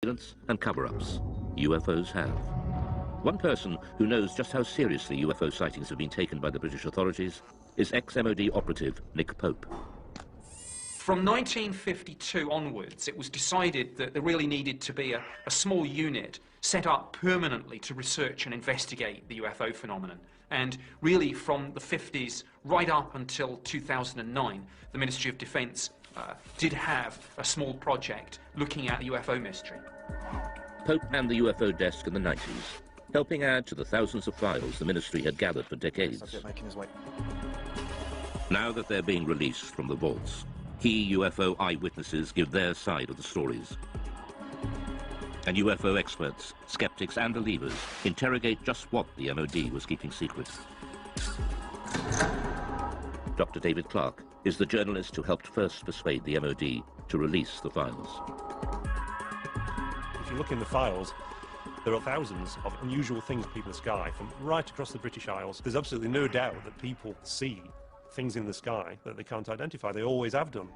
and cover-ups. UFOs have. One person who knows just how seriously UFO sightings have been taken by the British authorities is ex-MOD operative Nick Pope. From 1952 onwards, it was decided that there really needed to be a small unit set up permanently to research and investigate the UFO phenomenon. And really from the 50s right up until 2009, the Ministry of Defence did have a small project looking at the UFO mystery. Pope ran the UFO desk in the 90s, helping add to the thousands of files the ministry had gathered for decades. Now that they're being released from the vaults, key UFO eyewitnesses give their side of the stories. And UFO experts, skeptics and believers interrogate just what the MOD was keeping secret. Dr. David Clarke is the journalist who helped first persuade the MOD to release the files. If you look in the files, there are thousands of unusual things people in the sky from right across the British Isles. There's absolutely no doubt that people see things in the sky that they can't identify. They always have done.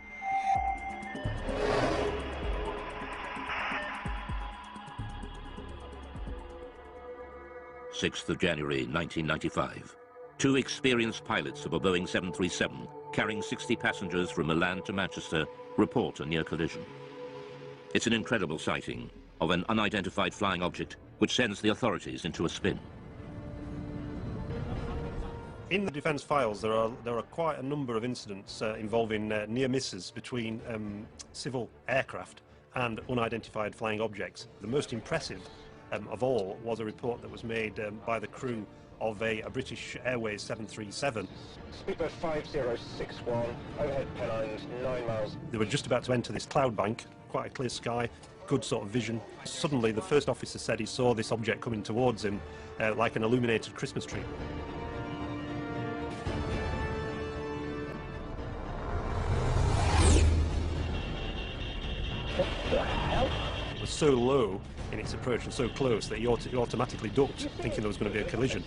January 6th, 1995. Two experienced pilots of a Boeing 737 carrying 60 passengers from Milan to Manchester report a near collision. It's an incredible sighting of an unidentified flying object which sends the authorities into a spin. In the defence files, there are quite a number of incidents involving near misses between civil aircraft and unidentified flying objects. The most impressive of all was a report that was made by the crew of a British Airways 737. Speedbird 5061, overhead Pennines, 9 miles. They were just about to enter this cloud bank, quite a clear sky, good sort of vision. Suddenly the first officer said he saw this object coming towards him like an illuminated Christmas tree. What the hell? It was so low in its approach and so close that he automatically ducked, thinking there was going to be a collision.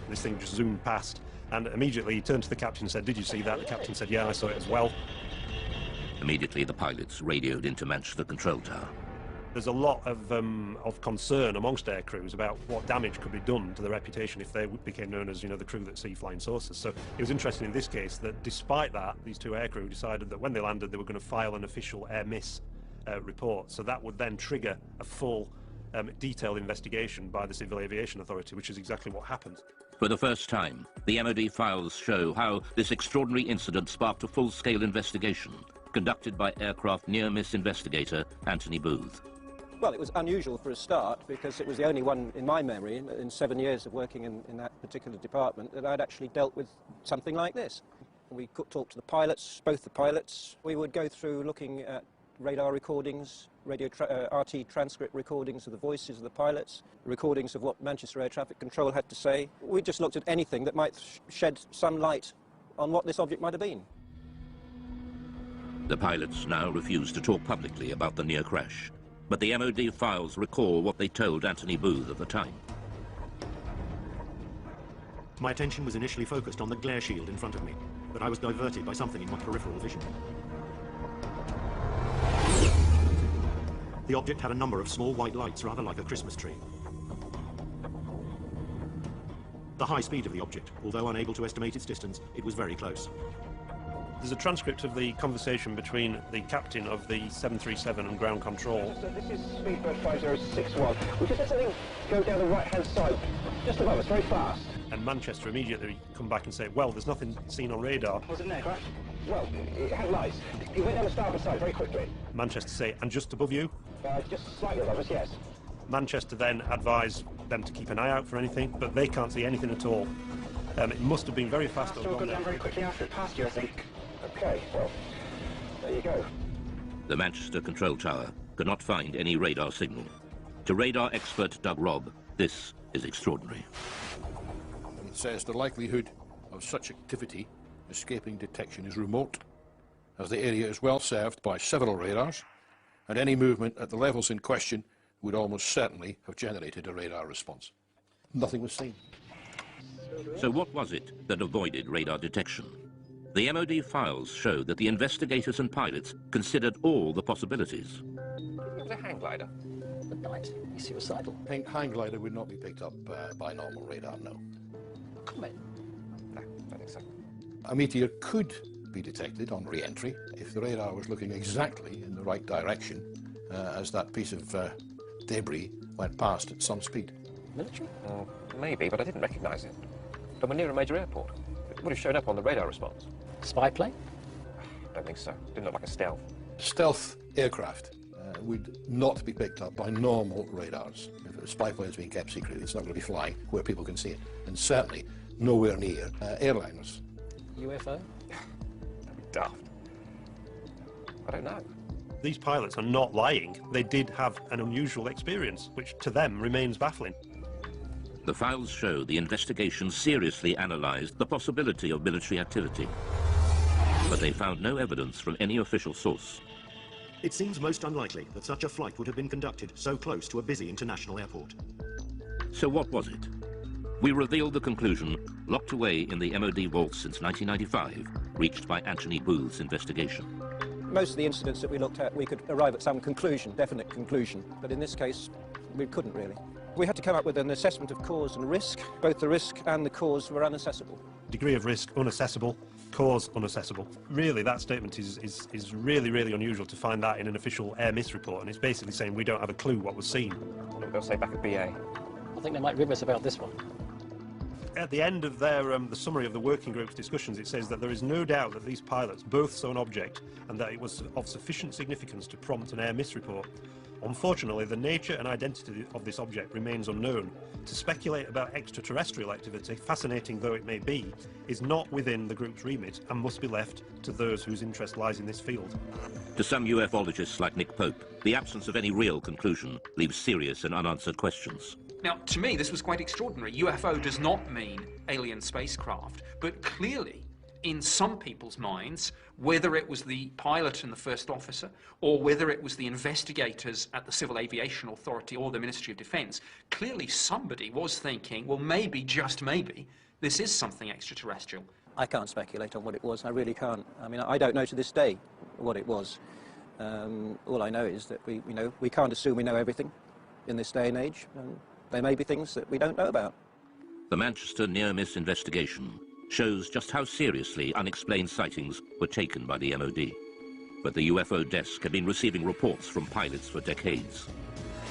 This thing just zoomed past, and immediately he turned to the captain and said, "Did you see that?" The captain said, "Yeah, I saw it as well." Immediately the pilots radioed into Manchester Control Tower. There's a lot of concern amongst air crews about what damage could be done to the reputation if they became known as, you know, the crew that see flying saucers. So it was interesting in this case that despite that, these two air crew decided that when they landed they were going to file an official air miss report. So that would then trigger a full detailed investigation by the Civil Aviation Authority, which is exactly what happened. For the first time, the MOD files show how this extraordinary incident sparked a full-scale investigation conducted by aircraft near-miss investigator Anthony Booth. Well, it was unusual for a start because it was the only one in my memory in 7 years of working in that particular department that I'd actually dealt with something like this. We could talk to the pilots, both the pilots. We would go through looking at radar recordings, RT transcript recordings of the voices of the pilots, recordings of what Manchester Air Traffic Control had to say. We just looked at anything that might shed some light on what this object might have been. The pilots now refuse to talk publicly about the near crash, but the MOD files recall what they told Anthony Booth at the time. My attention was initially focused on the glare shield in front of me, but I was diverted by something in my peripheral vision. The object had a number of small white lights, rather like a Christmas tree. The high speed of the object, although unable to estimate its distance, it was very close. There's a transcript of the conversation between the captain of the 737 and ground control. This is Speedbird 5061. We just had something go down the right-hand side, just above us, very fast. And Manchester immediately come back and say, well, there's nothing seen on radar. Was it an aircraft? Well, it had lights. It went down the starboard side very quickly. Manchester say, and just above you? Just slightly above us, yes. Manchester then advised them to keep an eye out for anything, but they can't see anything at all. It must have been very fast. So we'll go down very quickly after it passed you, I think. Okay, well, there you go. The Manchester Control Tower could not find any radar signal. To radar expert Doug Robb, this is extraordinary. It says the likelihood of such activity escaping detection is remote, as the area is well served by several radars, and any movement at the levels in question would almost certainly have generated a radar response. Nothing was seen. So what was it that avoided radar detection? The MOD files show that the investigators and pilots considered all the possibilities. was a hang glider? At night, he's suicidal. Hang glider would not be picked up by normal radar, no. Comet. No, I don't think so. A meteor could be detected on re-entry if the radar was looking exactly in the right direction as that piece of debris went past at some speed. Military? Maybe, but I didn't recognise it. But we're near a major airport. It would have shown up on the radar response. Spy plane? I don't think so. Didn't look like a stealth. Stealth aircraft would not be picked up by normal radars. If a spy plane is being kept secret, it's not going to be flying where people can see it. And certainly nowhere near airliners. UFO? That'd be daft. I don't know. These pilots are not lying. They did have an unusual experience, which to them remains baffling. The files show the investigation seriously analysed the possibility of military activity. But they found no evidence from any official source. It seems most unlikely that such a flight would have been conducted so close to a busy international airport. So what was it? We revealed the conclusion, locked away in the MOD vaults since 1995, reached by Anthony Booth's investigation. Most of the incidents that we looked at, we could arrive at some conclusion, definite conclusion, but in this case, we couldn't really. We had to come up with an assessment of cause and risk. Both the risk and the cause were unassessable. Degree of risk, unassessable. Cause, unassessable. Really, that statement is really, really unusual to find that in an official air miss report, and it's basically saying we don't have a clue what was seen. Look, they'll say back at BA. I think they might rib us about this one. At the end of their the summary of the working group's discussions, it says that there is no doubt that these pilots both saw an object and that it was of sufficient significance to prompt an air miss report. Unfortunately, the nature and identity of this object remains unknown. To speculate about extraterrestrial activity, fascinating though it may be, is not within the group's remit and must be left to those whose interest lies in this field. To some ufologists like Nick Pope, the absence of any real conclusion leaves serious and unanswered questions. Now, to me, this was quite extraordinary. UFO does not mean alien spacecraft, but clearly, in some people's minds, whether it was the pilot and the first officer, or whether it was the investigators at the Civil Aviation Authority or the Ministry of Defence, clearly somebody was thinking, well, maybe, just maybe, this is something extraterrestrial. I can't speculate on what it was, I really can't. I mean, I don't know to this day what it was. All I know is that we can't assume we know everything in this day and age. There may be things that we don't know about. The Manchester near-miss investigation shows just how seriously unexplained sightings were taken by the MOD. But the UFO desk had been receiving reports from pilots for decades.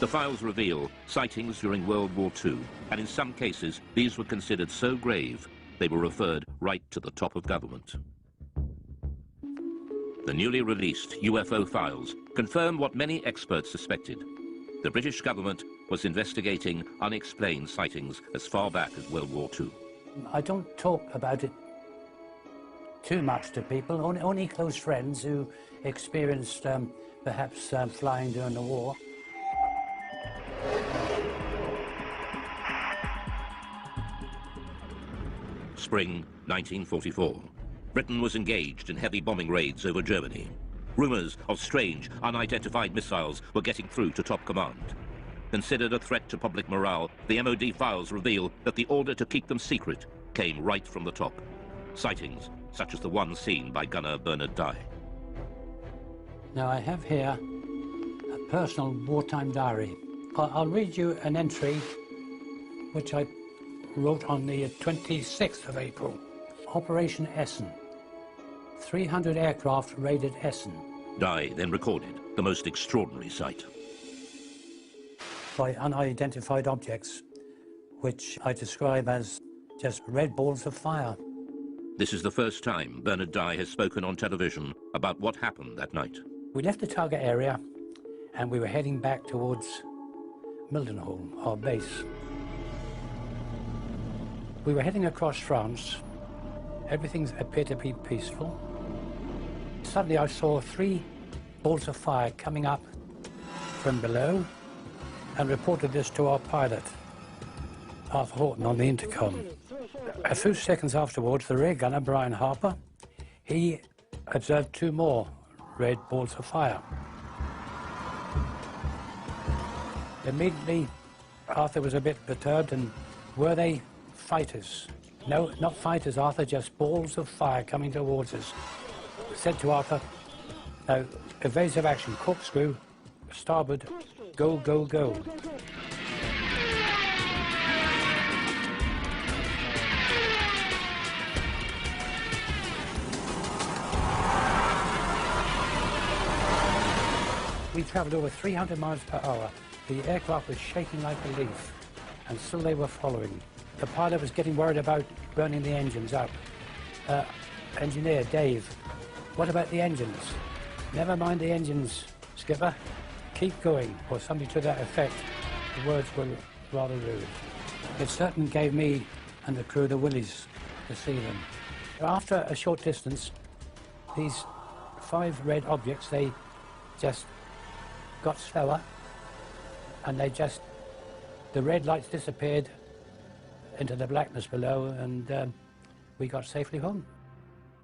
The files reveal sightings during World War II, and in some cases, these were considered so grave, they were referred right to the top of government. The newly released UFO files confirm what many experts suspected. The British government was investigating unexplained sightings as far back as World War II. I don't talk about it too much to people, only close friends who experienced perhaps flying during the war. Spring 1944. Britain was engaged in heavy bombing raids over Germany. Rumours of strange, unidentified missiles were getting through to top command. Considered a threat to public morale, the MOD files reveal that the order to keep them secret came right from the top. Sightings, such as the one seen by gunner Bernard Dye. Now I have here a personal wartime diary. I'll read you an entry which I wrote on the 26th of April. Operation Essen. 300 aircraft raided Essen. Dye then recorded the most extraordinary sight. By unidentified objects, which I describe as just red balls of fire. This is the first time Bernard Dye has spoken on television about what happened that night. We left the target area and we were heading back towards Mildenhall, our base. We were heading across France. Everything appeared to be peaceful. Suddenly I saw 3 balls of fire coming up from below and reported this to our pilot, Arthur Horton, on the intercom. A few seconds afterwards, the rear gunner, Brian Harper, he observed 2 more red balls of fire. Immediately, Arthur was a bit perturbed, and were they fighters? No, not fighters, Arthur, just balls of fire coming towards us. I said to Arthur, no, evasive action, corkscrew, starboard, go, go, go. We travelled over 300 miles per hour. The aircraft was shaking like a leaf, and still they were following. The pilot was getting worried about burning the engines up. Engineer, Dave, what about the engines? Never mind the engines, skipper. Keep going, or something to that effect. The words were rather rude. It certainly gave me and the crew the willies to see them. After a short distance, these 5 red objects, they just got slower, and the red lights disappeared into the blackness below, and we got safely home.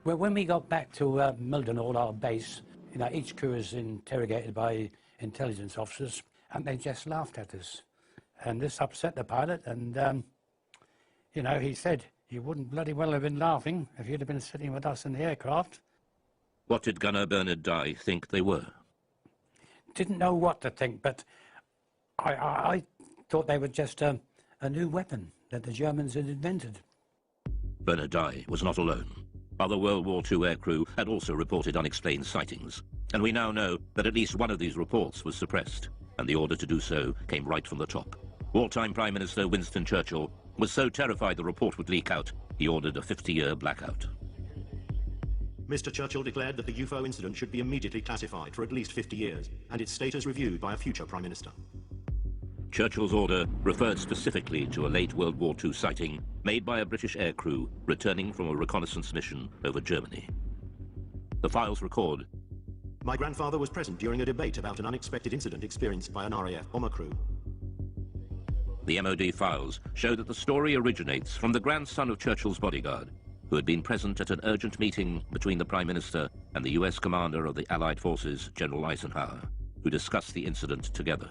Well, when we got back to Mildenhall, our base, you know, each crew is interrogated by intelligence officers, and they just laughed at us. And this upset the pilot, and, you know, he said, "You wouldn't bloody well have been laughing if you'd have been sitting with us in the aircraft." What did Gunner Bernard Dye think they were? Didn't know what to think, but I thought they were just a new weapon that the Germans had invented. Bernard Dye was not alone. Other World War II aircrew had also reported unexplained sightings, and we now know that at least one of these reports was suppressed, and the order to do so came right from the top. Wartime Prime Minister Winston Churchill was so terrified the report would leak out, he ordered a 50-year blackout. Mr. Churchill declared that the UFO incident should be immediately classified for at least 50 years, and its status reviewed by a future Prime Minister. Churchill's order referred specifically to a late World War II sighting made by a British aircrew returning from a reconnaissance mission over Germany. The files record, "My grandfather was present during a debate about an unexpected incident experienced by an RAF bomber crew." The MOD files show that the story originates from the grandson of Churchill's bodyguard, who had been present at an urgent meeting between the Prime Minister and the US commander of the Allied forces, General Eisenhower, who discussed the incident together.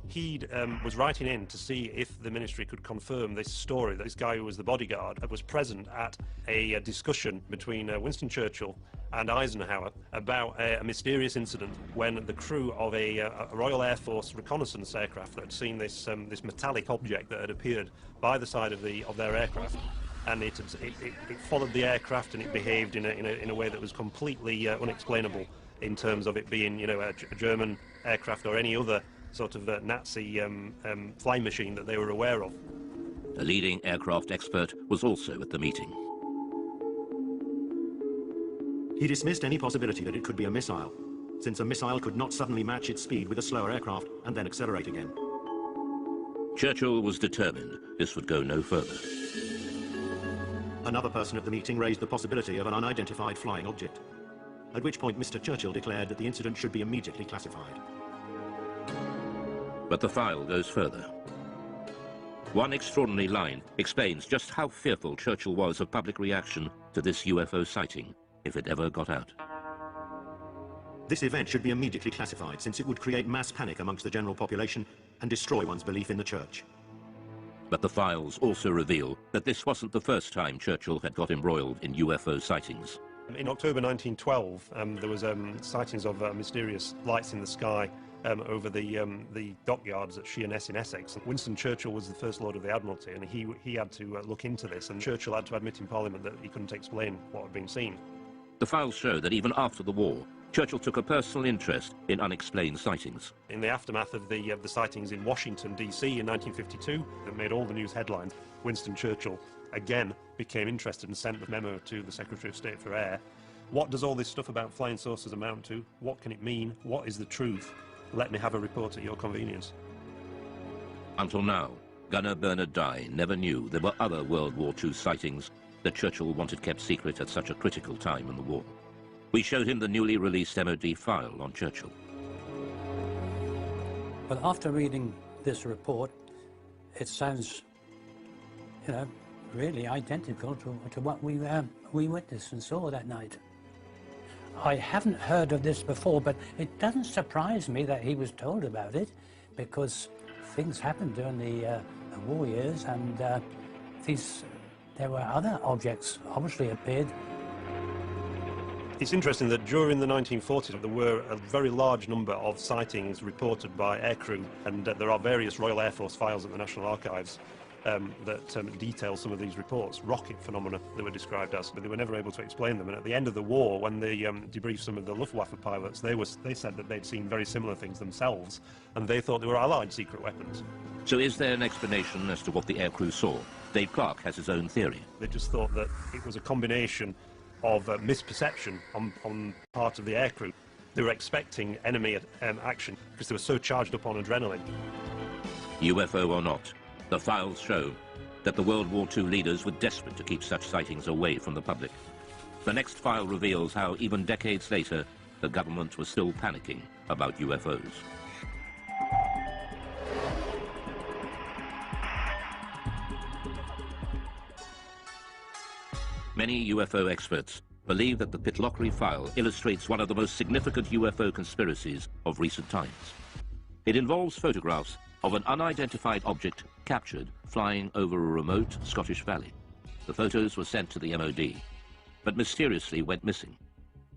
He was writing in to see if the ministry could confirm this story, that this guy who was the bodyguard was present at a discussion between Winston Churchill and Eisenhower about a mysterious incident when the crew of a Royal Air Force reconnaissance aircraft that had seen this metallic object that had appeared by the side of their aircraft, and it followed the aircraft, and it behaved in a way that was completely unexplainable in terms of it being, you know, a German aircraft or any other sort of Nazi flying machine that they were aware of. A leading aircraft expert was also at the meeting. He dismissed any possibility that it could be a missile, since a missile could not suddenly match its speed with a slower aircraft and then accelerate again. Churchill was determined this would go no further. Another person at the meeting raised the possibility of an unidentified flying object, at which point Mr. Churchill declared that the incident should be immediately classified. But the file goes further. One extraordinary line explains just how fearful Churchill was of public reaction to this UFO sighting, if it ever got out. This event should be immediately classified, since it would create mass panic amongst the general population and destroy one's belief in the church. But the files also reveal that this wasn't the first time Churchill had got embroiled in UFO sightings. In October 1912, there was sightings of mysterious lights in the sky over the dockyards at Sheerness in Essex. Winston Churchill was the First Lord of the Admiralty, and he had to look into this, and Churchill had to admit in Parliament that he couldn't explain what had been seen. The files show that even after the war, Churchill took a personal interest in unexplained sightings. In the aftermath of the sightings in Washington, D.C. in 1952, that made all the news headlines, Winston Churchill again became interested and sent the memo to the Secretary of State for Air. What does all this stuff about flying saucers amount to? What can it mean? What is the truth? Let me have a report at your convenience. Until now, Gunner Bernard Dye never knew there were other World War II sightings that Churchill wanted kept secret at such a critical time in the war. We showed him the newly released MOD file on Churchill. Well, after reading this report, it sounds, you know, really identical to what we witnessed and saw that night. I haven't heard of this before, but it doesn't surprise me that he was told about it, because things happened during the war years, and there were other objects obviously appeared. It's interesting that during the 1940s there were a very large number of sightings reported by aircrew, and there are various Royal Air Force files at the National Archives that detail some of these reports. Rocket phenomena, they were described as, but they were never able to explain them. And at the end of the war, when they debriefed some of the Luftwaffe pilots, they said that they'd seen very similar things themselves, and they thought they were Allied secret weapons. So is there an explanation as to what the aircrew saw? Dave Clark has his own theory. They just thought that it was a combination of misperception on part of the aircrew. They were expecting enemy action because they were so charged up on adrenaline. UFO or not, the files show that the World War II leaders were desperate to keep such sightings away from the public. The next file reveals how, even decades later, the government was still panicking about UFOs. Many UFO experts believe that the Pitlochry file illustrates one of the most significant UFO conspiracies of recent times. It involves photographs of an unidentified object captured flying over a remote Scottish valley. The photos were sent to the MOD, but mysteriously went missing.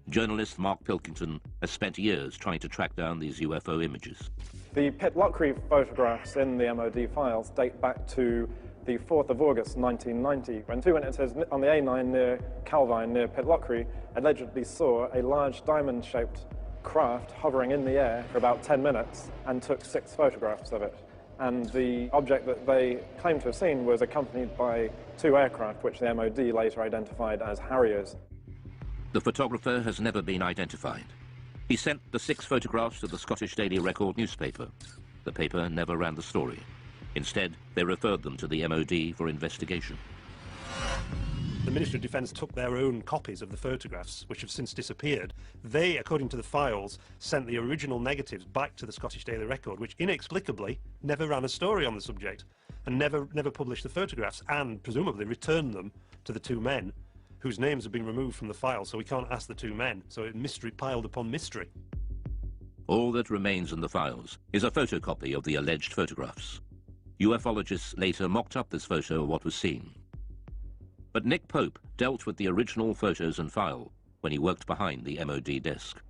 Journalist Mark Pilkington has spent years trying to track down these UFO images. The Pitlochry photographs in the MOD files date back to the 4th of August 1990, when two witnesses on the A9 near Calvine, near Pitlochry, allegedly saw a large diamond-shaped craft hovering in the air for about 10 minutes and took 6 photographs of it. And the object that they claimed to have seen was accompanied by 2 aircraft, which the MOD later identified as Harriers. The photographer has never been identified. He sent the 6 photographs to the Scottish Daily Record newspaper. The paper never ran the story. Instead, they referred them to the MOD for investigation. The Ministry of Defence took their own copies of the photographs, which have since disappeared. They, according to the files, sent the original negatives back to the Scottish Daily Record, which inexplicably never ran a story on the subject and never published the photographs, and presumably returned them to the 2 men whose names have been removed from the file, so we can't ask the 2 men. So mystery piled upon mystery. All that remains in the files is a photocopy of the alleged photographs. Ufologists later mocked up this photo of what was seen. But Nick Pope dealt with the original photos and file when he worked behind the MOD desk.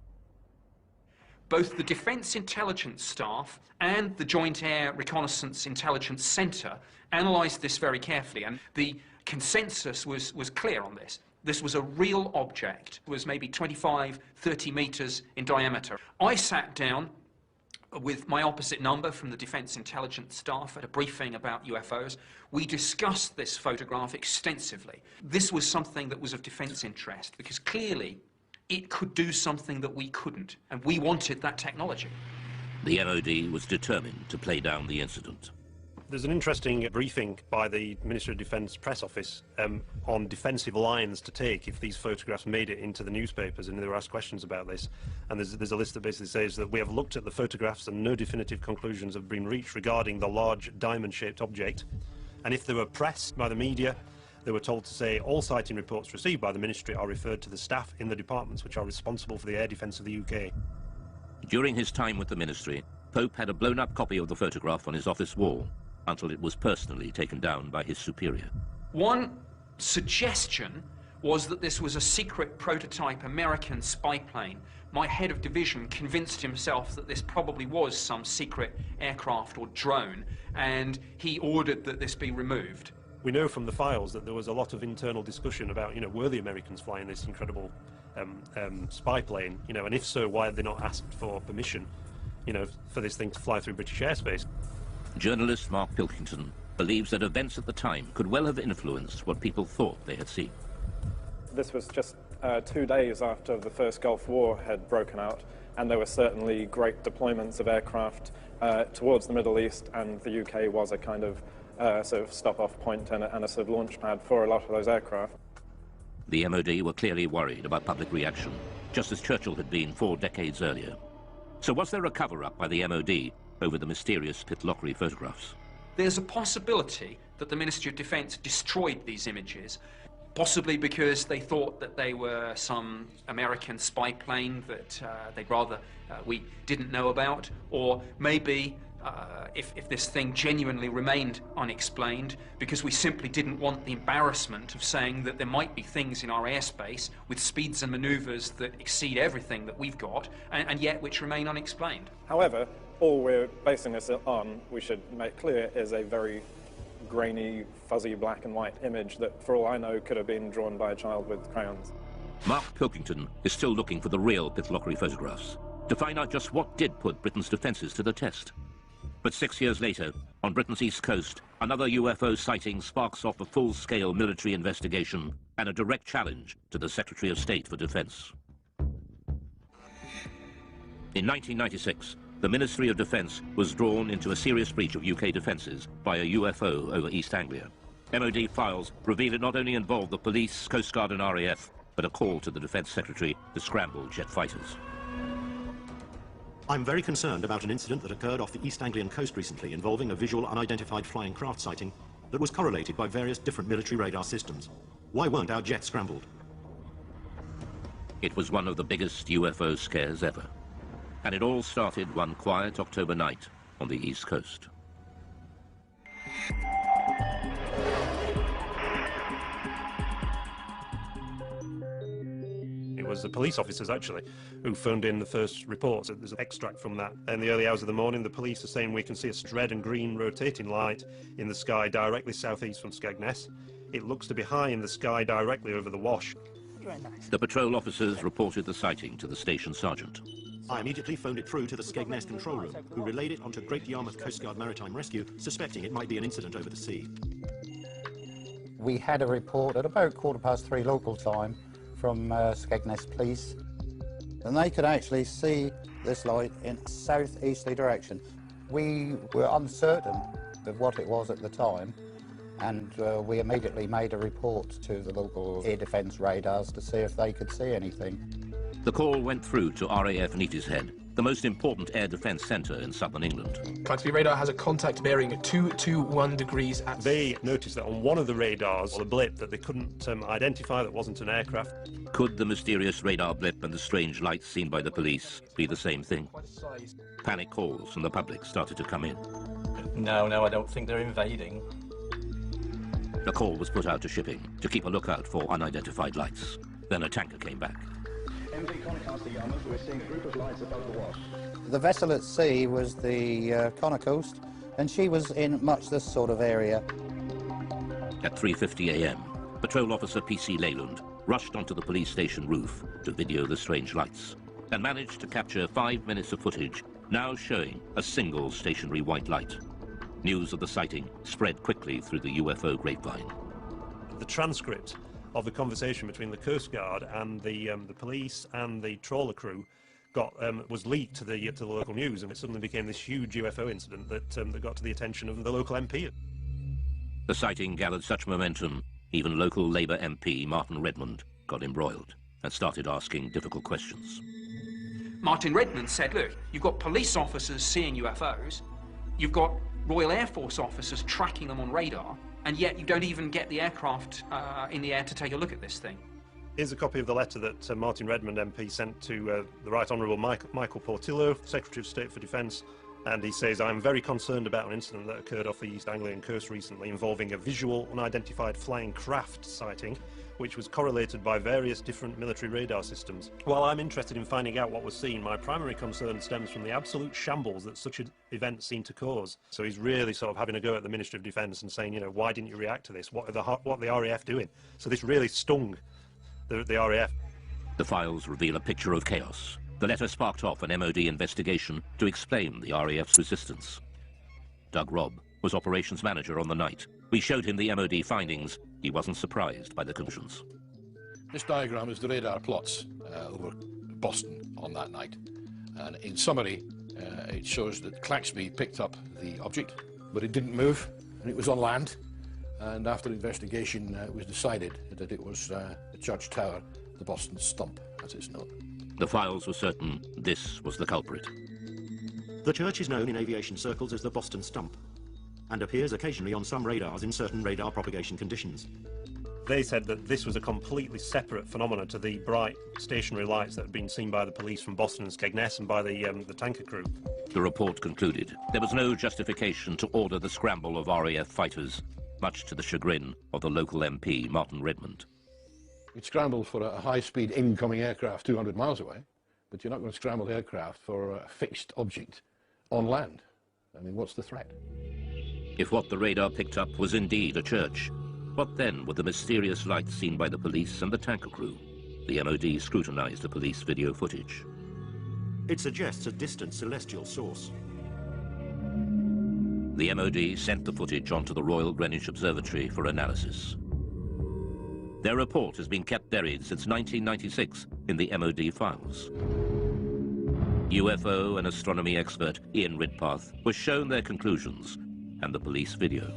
Both the Defence Intelligence Staff and the Joint Air Reconnaissance Intelligence Centre analysed this very carefully, and the consensus was clear on this. This was a real object. It was maybe 25, 30 metres in diameter. I sat down with my opposite number from the Defence Intelligence Staff at a briefing about UFOs. We discussed this photograph extensively. This was something that was of defence interest, because clearly it could do something that we couldn't, and we wanted that technology. The MOD was determined to play down the incident. There's an interesting briefing by the Ministry of Defence press office on defensive lines to take if these photographs made it into the newspapers, and they were asked questions about this. And there's a list that basically says that we have looked at the photographs and no definitive conclusions have been reached regarding the large diamond-shaped object. And if they were pressed by the media, they were told to say all sighting reports received by the Ministry are referred to the staff in the departments which are responsible for the air defence of the UK. During his time with the Ministry, Pope had a blown-up copy of the photograph on his office wall, until it was personally taken down by his superior. One suggestion was that this was a secret prototype American spy plane. My head of division convinced himself that this probably was some secret aircraft or drone, and he ordered that this be removed. We know from the files that there was a lot of internal discussion about, were the Americans flying this incredible spy plane, and if so, why had they not asked for permission, for this thing to fly through British airspace? Journalist Mark Pilkington believes that events at the time could well have influenced what people thought they had seen. This was just 2 days after the first Gulf War had broken out, and there were certainly great deployments of aircraft towards the Middle East, and the UK was a kind of sort of stop-off point and a sort of launch pad for a lot of those aircraft. The MOD were clearly worried about public reaction, just as Churchill had been 4 decades earlier. So was there a cover-up by the MOD over the mysterious Pitlochry photographs? There's a possibility that the Ministry of Defence destroyed these images, possibly because they thought that they were some American spy plane that they'd rather we didn't know about, or maybe if this thing genuinely remained unexplained, because we simply didn't want the embarrassment of saying that there might be things in our airspace with speeds and manoeuvres that exceed everything that we've got, and yet which remain unexplained. However, all we're basing this on, we should make clear, is a very grainy, fuzzy black and white image that, for all I know, could have been drawn by a child with crayons. Mark Pilkington is still looking for the real Pitlochry photographs to find out just what did put Britain's defences to the test. But 6 years later, on Britain's east coast, another UFO sighting sparks off a full-scale military investigation and a direct challenge to the Secretary of State for Defence. In 1996, the Ministry of Defence was drawn into a serious breach of UK defences by a UFO over East Anglia. MOD files reveal it not only involved the police, Coast Guard and RAF, but a call to the Defence Secretary to scramble jet fighters. I'm very concerned about an incident that occurred off the East Anglian coast recently involving a visual unidentified flying craft sighting that was correlated by various different military radar systems. Why weren't our jets scrambled? It was one of the biggest UFO scares ever. And it all started one quiet October night on the East Coast. It was the police officers, actually, who phoned in the first reports. There's an extract from that. In the early hours of the morning, the police are saying we can see a red and green rotating light in the sky directly southeast from Skegness. It looks to be high in the sky directly over the Wash. The patrol officers reported the sighting to the station sergeant. I immediately phoned it through to the Skegness control room, who relayed it onto Great Yarmouth Coast Guard Maritime Rescue, suspecting it might be an incident over the sea. We had a report at about 3:15 local time from Skegness Police, and they could actually see this light in a southeasterly direction. We were uncertain of what it was at the time, and we immediately made a report to the local air defence radars to see if they could see anything. The call went through to RAF Neatishead, the most important air defence centre in southern England. Clyde radar has a contact bearing at 221 degrees. They noticed that on one of the radars, a blip that they couldn't identify, that wasn't an aircraft. Could the mysterious radar blip and the strange lights seen by the police be the same thing? Panic calls from the public started to come in. No, I don't think they're invading. The call was put out to shipping to keep a lookout for unidentified lights. Then a tanker came back. We're seeing a group of lights above the Wash. The vessel at sea was the Connor Coast, and she was in much this sort of area. At 3:50 a.m., Patrol Officer P.C. Leyland rushed onto the police station roof to video the strange lights and managed to capture 5 minutes of footage, now showing a single stationary white light. News of the sighting spread quickly through the UFO grapevine. The transcript of the conversation between the Coast Guard and the police and the trawler crew was leaked to the local news, and it suddenly became this huge UFO incident that got to the attention of the local MP. The sighting gathered such momentum, even local Labour MP Martin Redmond got embroiled and started asking difficult questions. Martin Redmond said, look, you've got police officers seeing UFOs, you've got Royal Air Force officers tracking them on radar, and yet you don't even get the aircraft in the air to take a look at this thing. Here's a copy of the letter that Martin Redmond MP sent to the Right Honourable Michael Portillo, Secretary of State for Defence, and he says, I'm very concerned about an incident that occurred off the East Anglian coast recently involving a visual unidentified flying craft sighting, which was correlated by various different military radar systems. While I'm interested in finding out what was seen, my primary concern stems from the absolute shambles that such an event seemed to cause. So he's really sort of having a go at the Ministry of Defence and saying, why didn't you react to this? What are the RAF doing? So this really stung the RAF. The files reveal a picture of chaos. The letter sparked off an MOD investigation to explain the RAF's resistance. Doug Robb was operations manager on the night. We showed him the MOD findings. He wasn't surprised by the conclusions. This diagram is the radar plots over Boston on that night. And in summary, it shows that Claxby picked up the object, but it didn't move, and it was on land. And after investigation, it was decided that it was the Church Tower, the Boston Stump, as it's known. The files were certain this was the culprit. The church is known in aviation circles as the Boston Stump, and appears occasionally on some radars in certain radar propagation conditions. They said that this was a completely separate phenomenon to the bright stationary lights that had been seen by the police from Boston and Skegness and by the tanker crew. The report concluded there was no justification to order the scramble of RAF fighters, much to the chagrin of the local MP, Martin Redmond. You'd scramble for a high-speed incoming aircraft 200 miles away, but you're not going to scramble aircraft for a fixed object on land. I mean, what's the threat? If what the radar picked up was indeed a church, what then were the mysterious lights seen by the police and the tanker crew? The MOD scrutinized the police video footage. It suggests a distant celestial source. The MOD sent the footage onto the Royal Greenwich Observatory for analysis. Their report has been kept buried since 1996 in the MOD files. UFO and astronomy expert Ian Ridpath was shown their conclusions and the police video.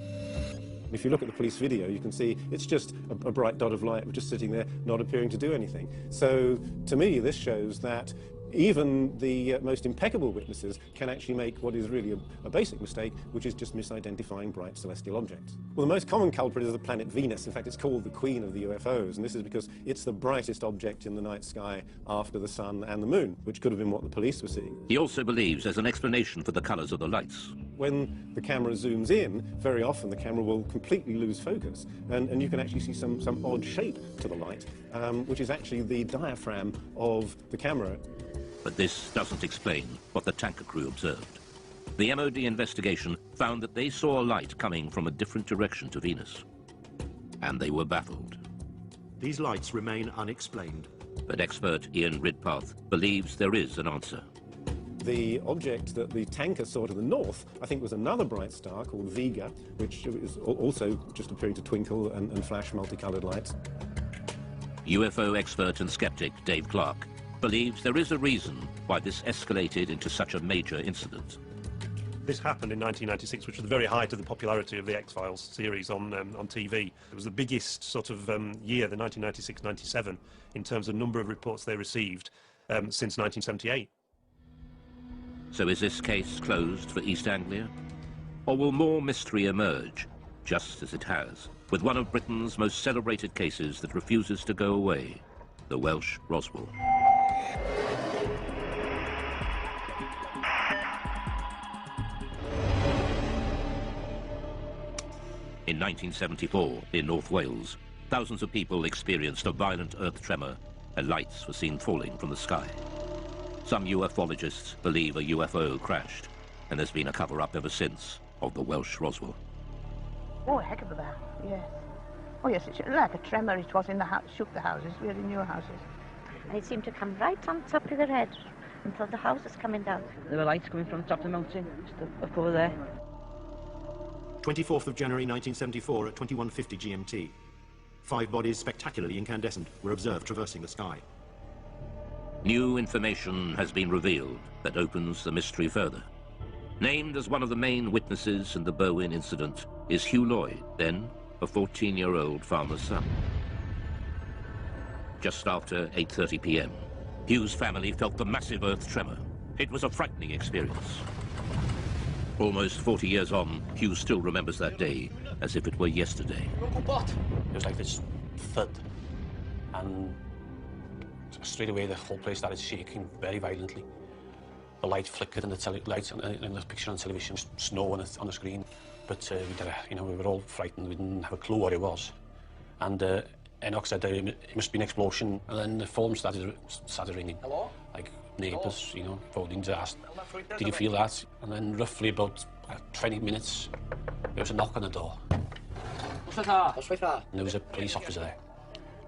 If you look at the police video, you can see it's just a bright dot of light just sitting there, not appearing to do anything. So, to me, this shows that even the most impeccable witnesses can actually make what is really a basic mistake, which is just misidentifying bright celestial objects. Well, the most common culprit is the planet Venus. In fact, it's called the Queen of the UFOs, and this is because it's the brightest object in the night sky after the sun and the moon, which could have been what the police were seeing. He also believes there's an explanation for the colours of the lights. When the camera zooms in, very often the camera will completely lose focus, and you can actually see some odd shape to the light, which is actually the diaphragm of the camera. But this doesn't explain what the tanker crew observed. The MOD investigation found that they saw a light coming from a different direction to Venus. And they were baffled. These lights remain unexplained. But expert Ian Ridpath believes there is an answer. The object that the tanker saw to the north, I think, was another bright star called Vega, which is also just appearing to twinkle and flash multicolored lights. UFO expert and skeptic Dave Clark believes there is a reason why this escalated into such a major incident. This happened in 1996, which was the very height of the popularity of the X-Files series on TV. It was the biggest sort of year, the 1996-97, in terms of number of reports they received since 1978. So is this case closed for East Anglia? Or will more mystery emerge, just as it has, with one of Britain's most celebrated cases that refuses to go away, the Welsh Roswell? In 1974, in North Wales, thousands of people experienced a violent earth tremor and lights were seen falling from the sky. Some ufologists believe a UFO crashed, and there's been a cover-up ever since of the Welsh Roswell. Oh, a heck of a bang, yes. Oh, yes, it's like a tremor. It was in the house, shook the houses, really new houses. And it seemed to come right on top of their head until the house was coming down. There were lights coming from the top of the mountain, just up over there. 24th of January 1974 at 21:50 GMT. 5 bodies spectacularly incandescent were observed traversing the sky. New information has been revealed that opens the mystery further. Named as one of the main witnesses in the Berwyn incident is Hugh Lloyd, then a 14-year-old farmer's son. Just after 8:30 p.m., Hugh's family felt the massive earth tremor. It was a frightening experience. Almost 40 years on, Hugh still remembers that day as if it were yesterday. It was like this thud, and straight away the whole place started shaking very violently. The light flickered in the lights in the picture on television, snow on the screen. But we were all frightened. We didn't have a clue what it was. And Enoch said it must be an explosion, and then the phone started ringing. Hello? Like neighbours, phoning to ask, did you feel that? And then roughly about 20 minutes, there was a knock on the door. And there was a police officer there.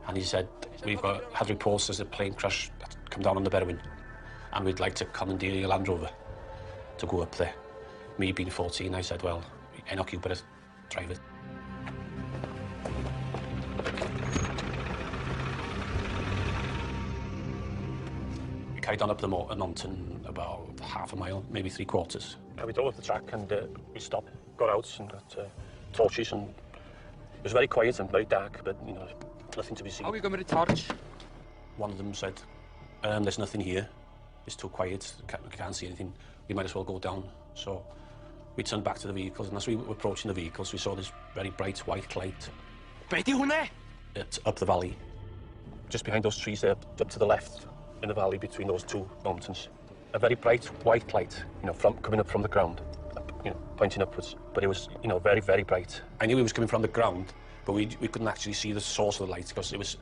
And he said, we've had reports there's a plane crash that's come down on the Berwyn, and we'd like to commandeer your Land Rover to go up there. Me being 14, I said, well, Enoch, you better drive it. We carried on up the mountain about half a mile, maybe 3/4. And we drove up the track and we stopped, got out and got torches, and it was very quiet and very dark, but nothing to be seen. How are we going with the torch? One of them said, there's nothing here. It's too quiet, we can't see anything. We might as well go down. So we turned back to the vehicles, and as we were approaching the vehicles, we saw this very bright white light. It's up the valley, just behind those trees there, up to the left in the valley between those two mountains. A very bright white light, coming up from the ground, pointing upwards. But it was, very, very bright. I knew it was coming from the ground, but we couldn't actually see the source of the light because it was,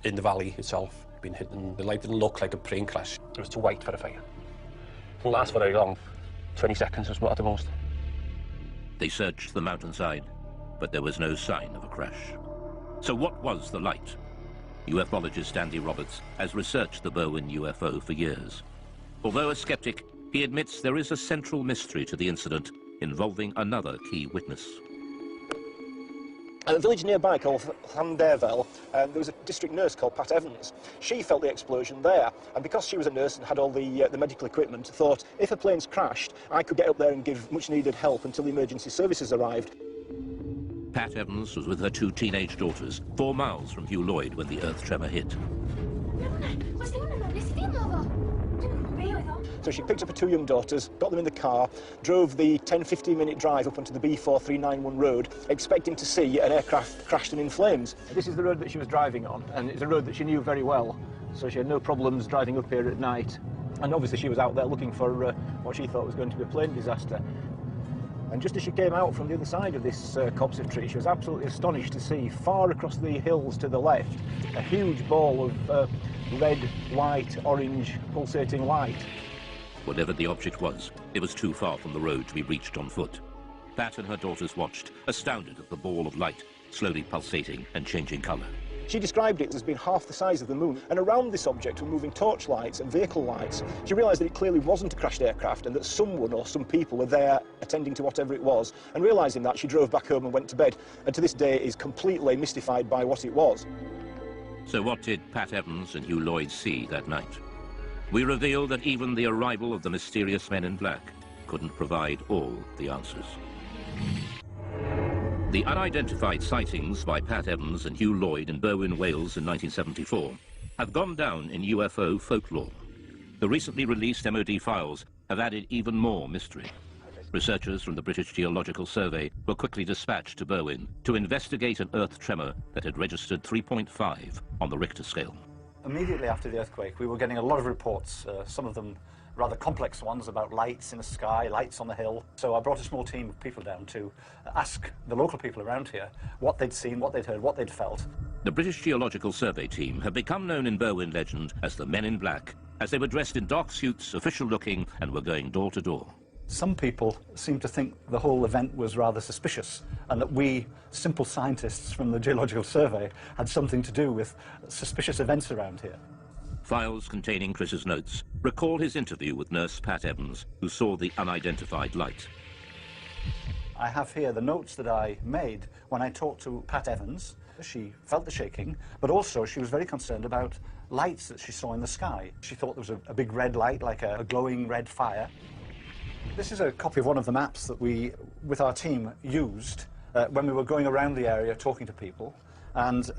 in the valley itself, being hidden. The light didn't look like a plane crash. It was too white for a fire. It didn't last for very long. 20 seconds was at the most. They searched the mountainside, but there was no sign of a crash. So what was the light? Ufologist Andy Roberts has researched the Berwyn UFO for years. Although a skeptic, he admits there is a central mystery to the incident involving another key witness. At a village nearby called Llanderfel, there was a district nurse called Pat Evans. She felt the explosion there, and because she was a nurse and had all the medical equipment, thought if a plane's crashed, I could get up there and give much-needed help until the emergency services arrived. Pat Evans was with her 2 teenage daughters, 4 miles from Hugh Lloyd when the earth tremor hit. So she picked up her 2 young daughters, got them in the car, drove the 10-15 minute drive up onto the B4391 road, expecting to see an aircraft crashed and in flames. This is the road that she was driving on, and it's a road that she knew very well, so she had no problems driving up here at night. And obviously she was out there looking for what she thought was going to be a plane disaster. And just as she came out from the other side of this copse of trees, she was absolutely astonished to see, far across the hills to the left, a huge ball of red, white, orange, pulsating light. Whatever the object was, it was too far from the road to be reached on foot. Pat and her daughters watched, astounded at the ball of light, slowly pulsating and changing colour. She described it as being half the size of the moon, and around this object were moving torchlights and vehicle lights. She realised that it clearly wasn't a crashed aircraft and that someone or some people were there attending to whatever it was. And realising that, she drove back home and went to bed, and to this day is completely mystified by what it was. So what did Pat Evans and Hugh Lloyd see that night? We reveal that even the arrival of the mysterious men in black couldn't provide all the answers. The unidentified sightings by Pat Evans and Hugh Lloyd in Berwyn, Wales in 1974 have gone down in UFO folklore. The recently released MOD files have added even more mystery. Researchers from the British Geological Survey were quickly dispatched to Berwyn to investigate an earth tremor that had registered 3.5 on the Richter scale. Immediately after the earthquake, we were getting a lot of reports, some of them rather complex ones about lights in the sky, lights on the hill. So I brought a small team of people down to ask the local people around here what they'd seen, what they'd heard, what they'd felt. The British Geological Survey team have become known in Berwyn legend as the Men in Black, as they were dressed in dark suits, official-looking, and were going door to door. Some people seem to think the whole event was rather suspicious and that we, simple scientists from the Geological Survey, had something to do with suspicious events around here. Files containing Chris's notes recall his interview with nurse Pat Evans, who saw the unidentified light. I have here the notes that I made when I talked to Pat Evans. She felt the shaking, but also she was very concerned about lights that she saw in the sky. She thought there was a big red light, like a glowing red fire. This is a copy of one of the maps that we, with our team, used when we were going around the area talking to people, and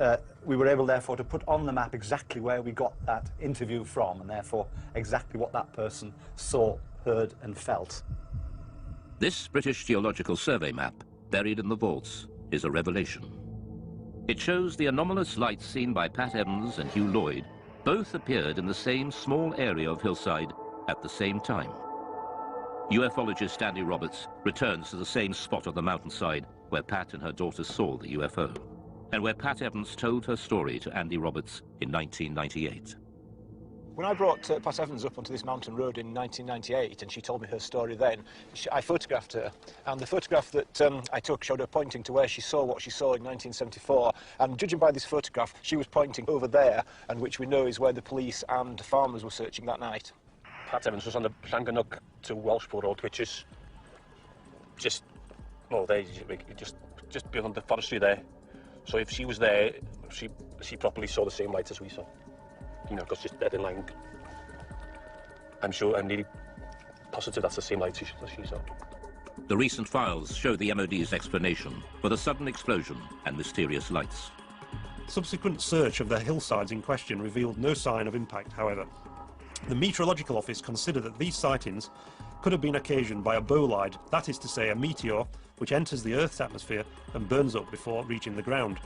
we were able, therefore, to put on the map exactly where we got that interview from, and therefore exactly what that person saw, heard and felt. This British Geological Survey map, buried in the vaults, is a revelation. It shows the anomalous lights seen by Pat Evans and Hugh Lloyd both appeared in the same small area of hillside at the same time. Ufologist Andy Roberts returns to the same spot on the mountainside where Pat and her daughters saw the UFO, and where Pat Evans told her story to Andy Roberts in 1998. When I brought Pat Evans up onto this mountain road in 1998 and she told me her story then, I photographed her, and the photograph that I took showed her pointing to where she saw what she saw in 1974, and judging by this photograph, she was pointing over there, and which we know is where the police and farmers were searching that night. Pat Evans was on the Llangannock to Welshpool Road, which is just beyond the forestry there. So if she was there, she probably saw the same lights as we saw. You know, because she's dead in line. I'm nearly positive that's the same lights as she saw. The recent files show the MOD's explanation for the sudden explosion and mysterious lights. Subsequent search of the hillsides in question revealed no sign of impact, however. The Meteorological Office considered that these sightings could have been occasioned by a bolide, that is to say a meteor, which enters the Earth's atmosphere and burns up before reaching the ground.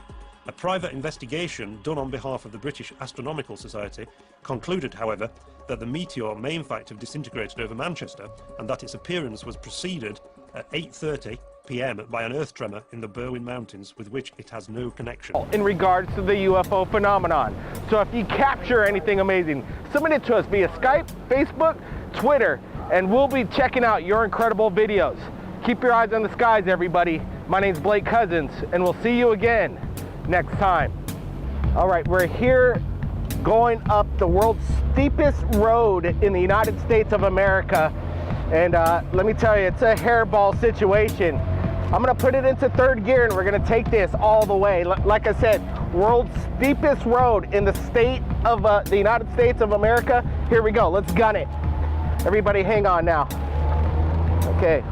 A private investigation done on behalf of the British Astronomical Society concluded, however, that the meteor may in fact have disintegrated over Manchester and that its appearance was preceded at 8:30 p.m. by an earth tremor in the Berwyn Mountains with which it has no connection. In regards to the UFO phenomenon. So if you capture anything amazing, submit it to us via Skype, Facebook, Twitter, and we'll be checking out your incredible videos. Keep your eyes on the skies, everybody. My name's Blake Cousins, and we'll see you again next time. All right, we're here going up the world's steepest road in the United States of America. And let me tell you, it's a hairball situation. I'm gonna put it into third gear and we're gonna take this all the way. Like I said, world's steepest road in the state of the United States of America. Here we go, let's gun it. Everybody hang on now. Okay.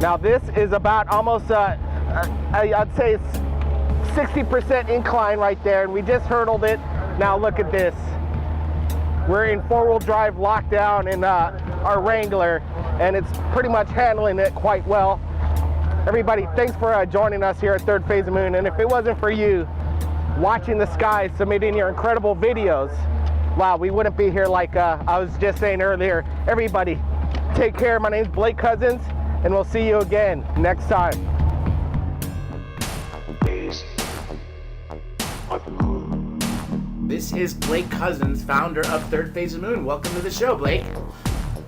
Now this is about almost, I'd say it's 60% incline right there, and we just hurdled it. Now look at this. We're in four-wheel drive lockdown in our Wrangler, and it's pretty much handling it quite well. Everybody, thanks for joining us here at Third Phase of Moon, and if it wasn't for you watching the skies, submitting your incredible videos, wow, we wouldn't be here like I was just saying earlier. Everybody, take care. My name's Blake Cousins, and we'll see you again next time. This is Blake Cousins, founder of Third Phase of Moon. Welcome to the show, Blake.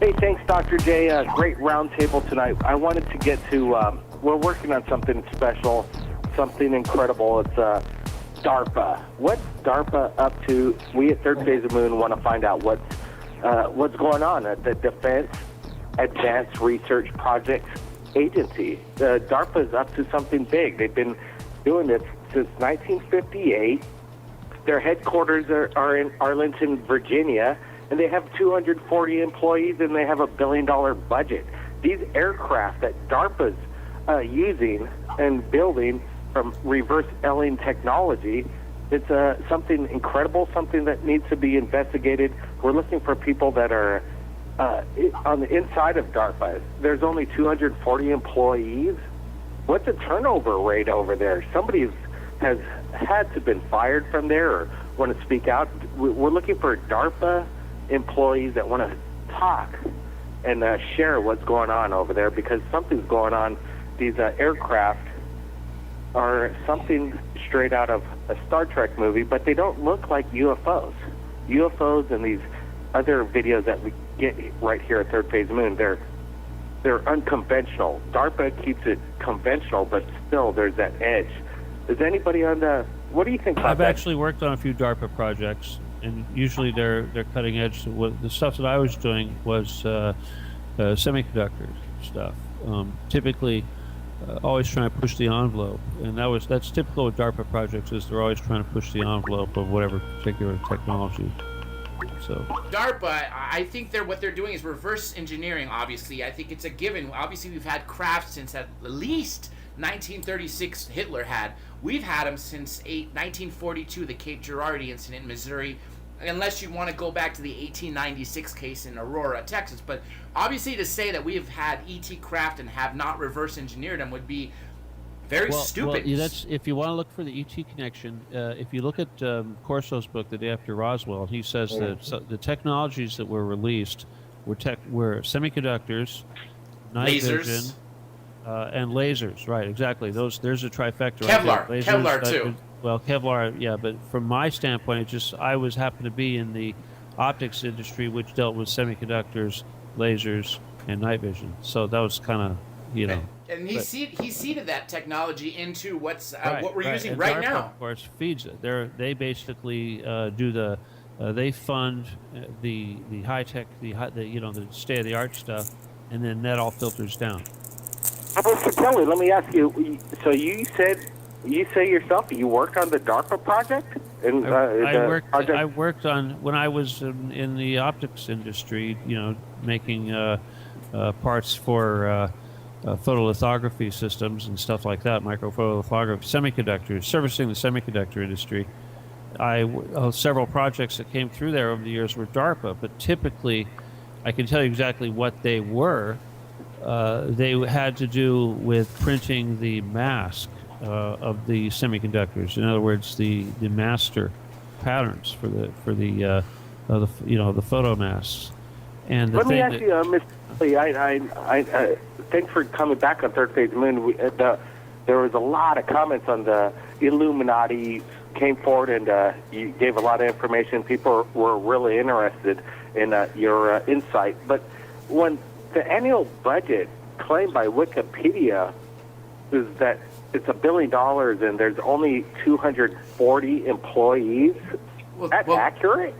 Hey, thanks, Dr. J. Great roundtable tonight. I wanted to get to, we're working on something special, something incredible. It's DARPA. What's DARPA up to? We at Third Phase of Moon want to find out what's going on at the Defense Advanced Research Projects Agency. DARPA is up to something big. They've been doing this since 1958. Their headquarters are in Arlington, Virginia, and they have 240 employees, and they have $1 billion budget. These aircraft that DARPA's using and building from reverse Elling technology, it's something incredible, something that needs to be investigated. We're looking for people that are on the inside of DARPA. There's only 240 employees. What's the turnover rate over there? Somebody has had to have been fired from there or want to speak out. We're looking for DARPA employees that want to talk and share what's going on over there, because something's going on. These aircraft are something straight out of a Star Trek movie, but they don't look like UFOs. UFOs and these other videos that we get right here at Third Phase Moon, they're unconventional. DARPA keeps it conventional, but still there's that edge. Is anybody on the... What do you think about I've actually worked on a few DARPA projects, and usually they're cutting edge. The stuff that I was doing was semiconductor stuff. Typically, always trying to push the envelope, and that's typical of DARPA projects. Is they're always trying to push the envelope of whatever particular technology. So DARPA, I think what they're doing is reverse engineering. Obviously, I think it's a given. Obviously, we've had craft since at least 1936. Hitler had. We've had them since 1942, the Cape Girardeau incident in Missouri, unless you want to go back to the 1896 case in Aurora, Texas. But obviously, to say that we have had ET craft and have not reverse engineered them would be very stupid. Well, that's, if you want to look for the ET connection, if you look at Corso's book, The Day After Roswell, he says that the technologies that were released were semiconductors, night vision, and lasers. Right, exactly. There's a trifecta. Kevlar, right? Kevlar too. Well, Kevlar, yeah, but from my standpoint, I happened to be in the optics industry, which dealt with semiconductors, lasers, and night vision. So that was kind of, And he seeded that technology into what we're using and right DARPA, now. Of course, feeds it. They basically do they fund the high tech, the state of the art stuff, and then that all filters down. Mr. Kelly, let me ask you. So you say yourself you worked on the DARPA project? I worked on, when I was in the optics industry, making parts for photolithography systems and stuff like that, microphotolithography, semiconductors, servicing the semiconductor industry. Several projects that came through there over the years were DARPA, but typically, I can tell you exactly what they were. They had to do with printing the mask of the semiconductors. In other words, the master patterns for the photomasks. And the Let me thing ask you, Mr. Lee, I thanks for coming back on Third Phase Moon. There was a lot of comments on the Illuminati came forward, and you gave a lot of information. People were really interested in your insight. But when the annual budget claimed by Wikipedia is that it's $1 billion and there's only 240 employees, that's accurate?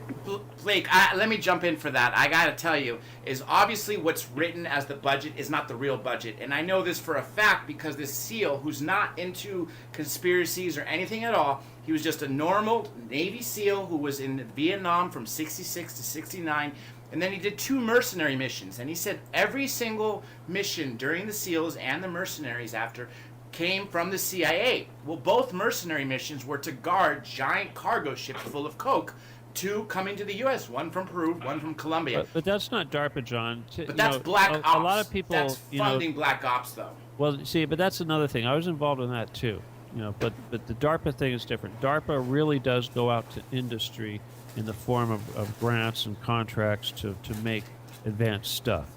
Blake, let me jump in for that. I got to tell you, is obviously what's written as the budget is not the real budget. And I know this for a fact because this SEAL, who's not into conspiracies or anything at all, he was just a normal Navy SEAL who was in Vietnam from 66 to 69. And then he did 2 mercenary missions. And he said every single mission during the SEALs and the mercenaries after came from the CIA. Well, both mercenary missions were to guard giant cargo ships full of coke, 2 coming to the U.S., 1 from Peru, 1 from Colombia. But that's not DARPA, John. But that's Black Ops. A lot of people, that's funding Black Ops, though. Well, see, but that's another thing. I was involved in that too. But the DARPA thing is different. DARPA really does go out to industry in the form of grants and contracts to make advanced stuff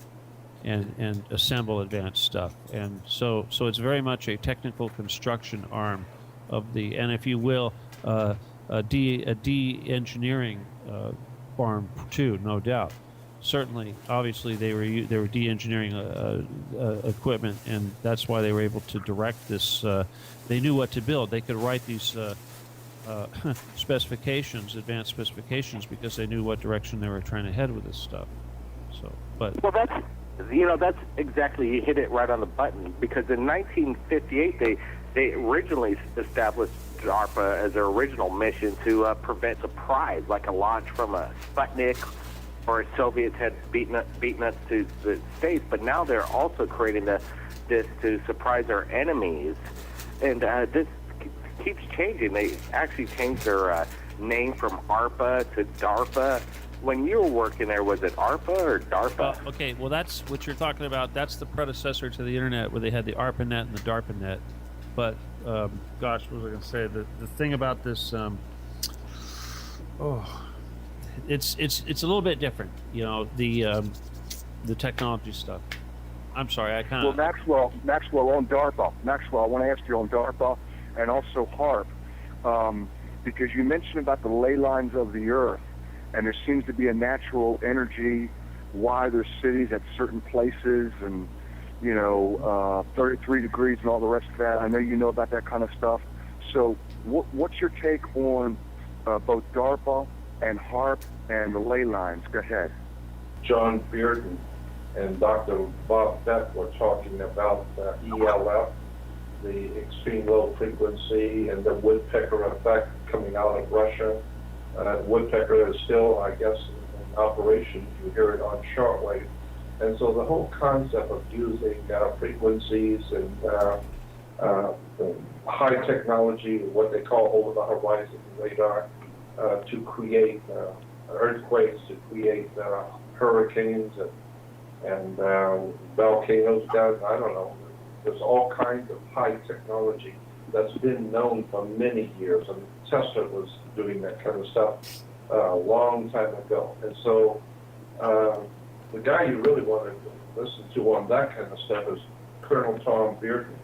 and assemble advanced stuff. And so it's very much a technical construction arm of the, and if you will, a de-engineering farm too, no doubt. Certainly, obviously, they were de-engineering equipment, and that's why they were able to direct this. They knew what to build. They could write these specifications, advanced specifications, because they knew what direction they were trying to head with this stuff. So, but well, that's exactly, you hit it right on the button, because in 1958 they originally established DARPA as their original mission to prevent surprise, like a launch from a Sputnik, or Soviets had beaten us to the States, but now they're also creating this to surprise our enemies. And this keeps changing. They actually changed their name from ARPA to DARPA. When you were working there, was it ARPA or DARPA? Okay, well, that's what you're talking about. That's the predecessor to the internet, where they had the ARPANET and the DARPANET. But gosh, what was I going to say? The thing about this, it's a little bit different. The technology stuff. I'm sorry, I kind of. Well, Maxwell on DARPA. Maxwell, I want to ask you on DARPA and also HARP, because you mentioned about the ley lines of the Earth, and there seems to be a natural energy why there's cities at certain places, and 33 degrees and all the rest of that. I know you know about that kind of stuff. So what's your take on both DARPA and HARP and the ley lines? Go ahead. John Bearden and Dr. Bob Beck were talking about ELF, the extreme low frequency, and the woodpecker effect coming out of Russia. Woodpecker is still, I guess, in operation. You hear it on shortwave. And so the whole concept of using frequencies and high technology, what they call over-the-horizon radar, to create earthquakes, to create hurricanes and volcanoes down, I don't know. There's all kinds of high technology that's been known for many years, and Tesla was doing that kind of stuff a long time ago. And so the guy you really want to listen to on that kind of stuff is Colonel Tom Bearden.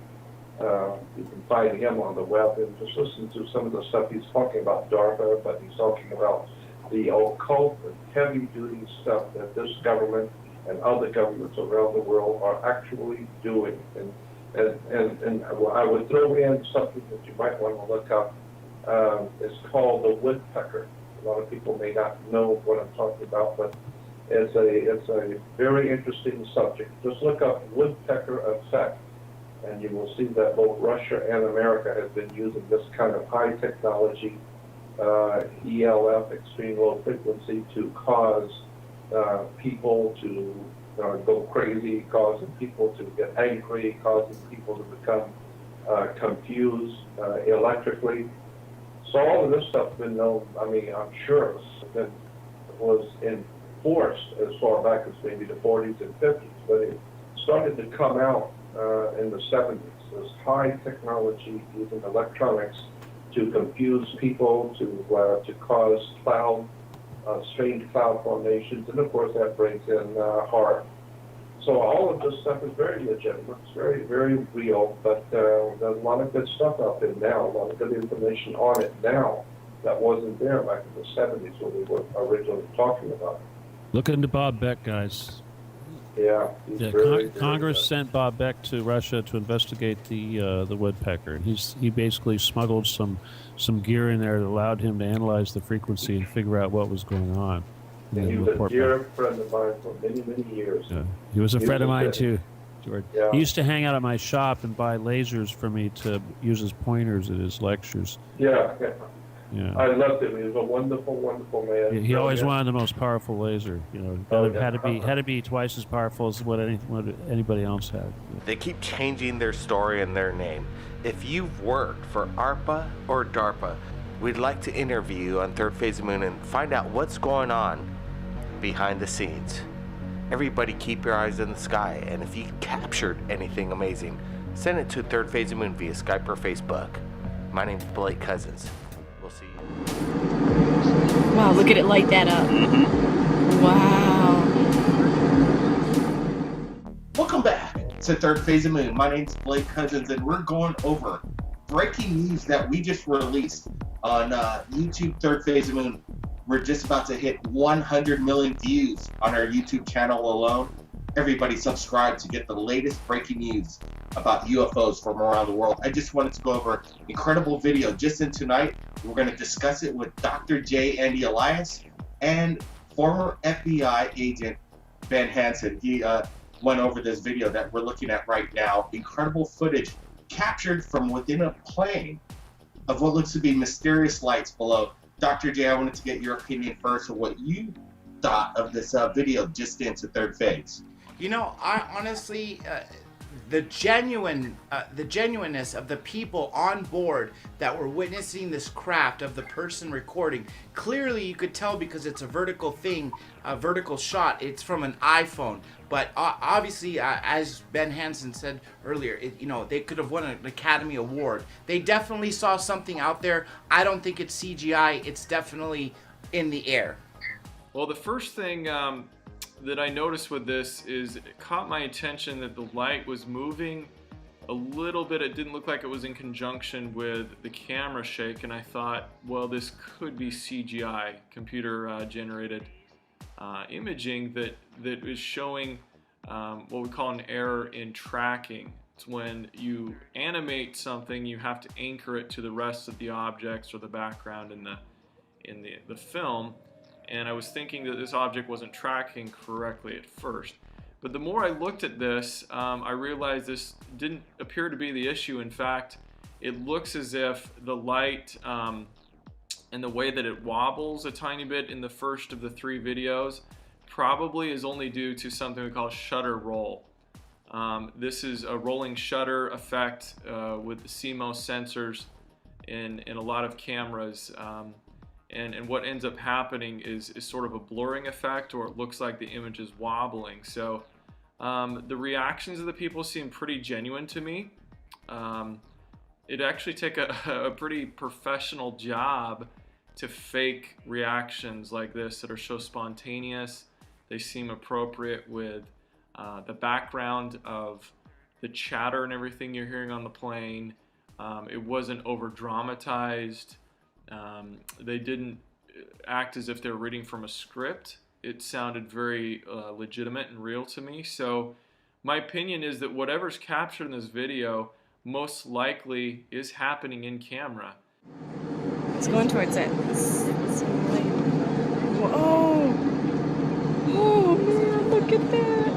You can find him on the web and just listen to some of the stuff he's talking about DARPA, but he's talking about the occult and heavy-duty stuff that this government and other governments around the world are actually doing. And I would throw in something that you might want to look up. It's called the woodpecker. A lot of people may not know what I'm talking about, but it's a very interesting subject. Just look up woodpecker effect, and you will see that both Russia and America have been using this kind of high technology, ELF, extreme low frequency, to cause people to go crazy, causing people to get angry, causing people to become confused electrically. So all of this stuff has been known, I mean, I'm sure it was enforced as far back as maybe the 40s and 50s, but it started to come out in the 70s. This high technology using electronics to confuse people, to cause strange cloud formations, and of course that brings in HAARP. So all of this stuff is very legitimate. It's very, very real, but there's a lot of good stuff out there now, a lot of good information on it now that wasn't there back in the 70s when we were originally talking about it. Look into Bob Beck, guys. Yeah. Congress sent Bob Beck to Russia to investigate the woodpecker. He basically smuggled some gear in there that allowed him to analyze the frequency and figure out what was going on. And he was a dear friend of mine for many, many years. Yeah. He was a friend of mine too, George. Yeah. He used to hang out at my shop and buy lasers for me to use as pointers at his lectures. Yeah. Yeah. I loved him. He was a wonderful, wonderful man. He always wanted the most powerful laser. Had to be twice as powerful as what anybody else had. They keep changing their story and their name. If you've worked for ARPA or DARPA, we'd like to interview you on Third Phase of the Moon and find out what's going on behind the scenes. Everybody keep your eyes in the sky, and if you captured anything amazing, send it to Third Phase of the Moon via Skype or Facebook. My name's Blake Cousins. We'll see you. Wow, look at it light that up. Wow. Welcome back to Third Phase of the Moon. My name's Blake Cousins, and we're going over breaking news that we just released on YouTube. Third Phase of the Moon. We're just about to hit 100 million views on our YouTube channel alone. Everybody subscribe to get the latest breaking news about UFOs from around the world. I just wanted to go over an incredible video just in tonight. We're going to discuss it with Dr. J. Andy Elias and former FBI agent Ben Hansen. He went over this video that we're looking at right now. Incredible footage captured from within a plane of what looks to be mysterious lights below. Dr. J, I wanted to get your opinion first of what you thought of this video just into Third Phase. You know, I honestly, the genuineness of the people on board that were witnessing this craft, of the person recording, clearly you could tell because it's a vertical thing, a vertical shot. It's from an iPhone, but obviously, as Ben Hansen said earlier, they could have won an Academy Award. They definitely saw something out there. I don't think it's CGI. It's definitely in the air. Well, the first thing that I noticed with this is it caught my attention that the light was moving a little bit. It didn't look like it was in conjunction with the camera shake, and I thought, well, this could be CGI, computer generated imaging that is showing what we call an error in tracking. It's when you animate something, you have to anchor it to the rest of the objects or the background in the film. And I was thinking that this object wasn't tracking correctly at first. But the more I looked at this, I realized this didn't appear to be the issue. In fact, it looks as if the light and the way that it wobbles a tiny bit in the first of the 3 videos probably is only due to something we call shutter roll. This is a rolling shutter effect with the CMOS sensors in a lot of cameras. And what ends up happening is sort of a blurring effect, or it looks like the image is wobbling. So the reactions of the people seem pretty genuine to me. It actually take a pretty professional job to fake reactions like this that are so spontaneous. They seem appropriate with the background of the chatter and everything you're hearing on the plane. It wasn't over dramatized. They didn't act as if they were reading from a script. It sounded very legitimate and real to me. So my opinion is that whatever's captured in this video most likely is happening in camera. It's going towards it. Whoa! Oh man, look at that!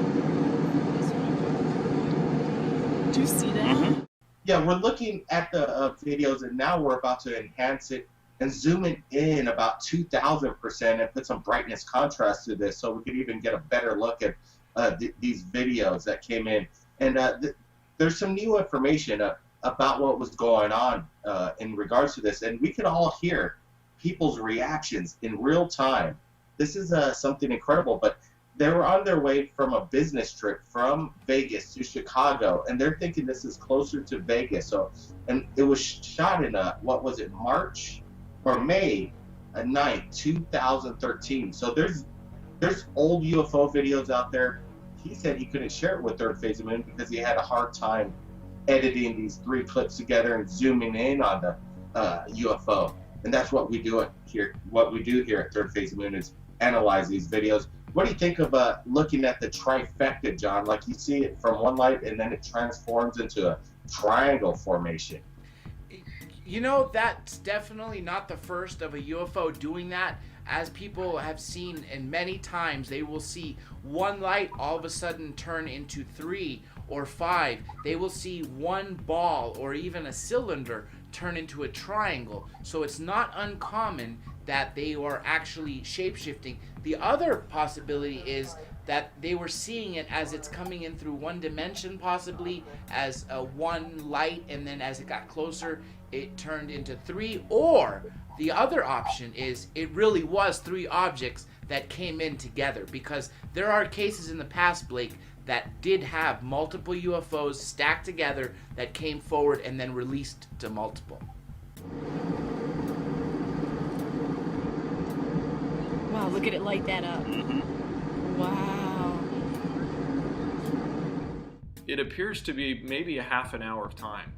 Do you see that? Yeah, we're looking at the videos, and now we're about to enhance it and zoom it in about 2,000% and put some brightness contrast to this, so we could even get a better look at these videos that came in. And there's some new information about what was going on in regards to this, and we can all hear people's reactions in real time. This is something incredible, but They were on their way from a business trip from Vegas to Chicago, and they're thinking this is closer to Vegas. So, and it was shot in what was it, March or May 9th, 2013. So there's old UFO videos out there. He said he couldn't share it with Third Phase of Moon because he had a hard time editing these 3 clips together and zooming in on the UFO. And that's what we do here. What we do here at Third Phase of Moon is analyze these videos. What do you think of looking at the trifecta, John? Like you see it from one light and then it transforms into a triangle formation. You know, that's definitely not the first of a UFO doing that. As people have seen, and many times they will see one light all of a sudden turn into 3 or 5. They will see one ball or even a cylinder turn into a triangle. So it's not uncommon that they are actually shape-shifting. The other possibility is that they were seeing it as it's coming in through one dimension, possibly as one light, and then as it got closer it turned into 3. Or the other option is it really was 3 objects that came in together, because there are cases in the past, Blake, that did have multiple UFOs stacked together that came forward and then released to multiple. Wow, look at it light that up. Wow. It appears to be maybe a half an hour of time.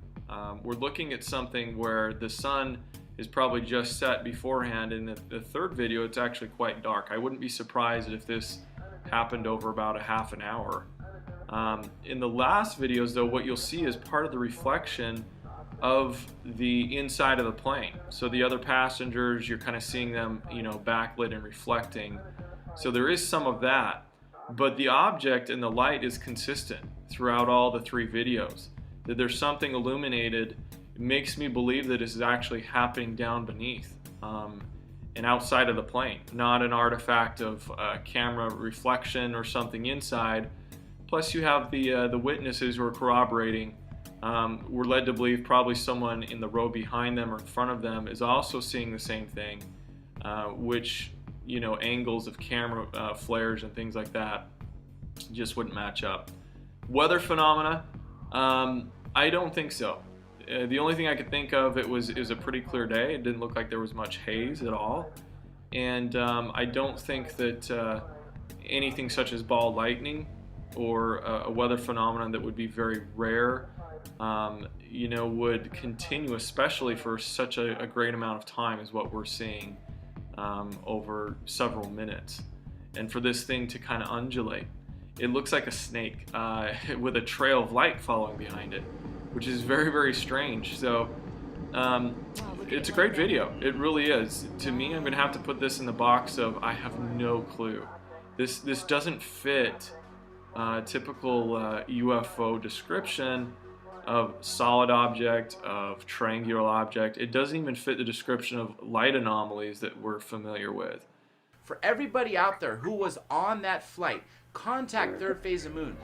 We're looking at something where the sun is probably just set beforehand. In the third video, it's actually quite dark. I wouldn't be surprised if this happened over about a half an hour. In the last videos, though, what you'll see is part of the reflection of the inside of the plane. So the other passengers, you're kind of seeing them, you know, backlit and reflecting. So there is some of that, but the object and the light is consistent throughout all the 3 videos. That there's something illuminated. It makes me believe that this is actually happening down beneath and outside of the plane, not an artifact of camera reflection or something inside. Plus you have the witnesses who are corroborating. We're led to believe probably someone in the row behind them or in front of them is also seeing the same thing, which, you know, angles of camera flares and things like that just wouldn't match up. Weather phenomena, I don't think so. The only thing I could think of, it was a pretty clear day. It didn't look like there was much haze at all. And I don't think that anything such as ball lightning or a weather phenomenon that would be very rare, you know, would continue, especially for such a great amount of time as what we're seeing over several minutes. And for this thing to kind of undulate, it looks like a snake with a trail of light following behind it, which is very, very strange. So it's a great video. It really is. To me, I'm going to have to put this in the box of I have no clue. This doesn't fit typical UFO description of solid object, of triangular object. It doesn't even fit the description of light anomalies that we're familiar with. For everybody out there who was on that flight, contact Third Phase of Moon.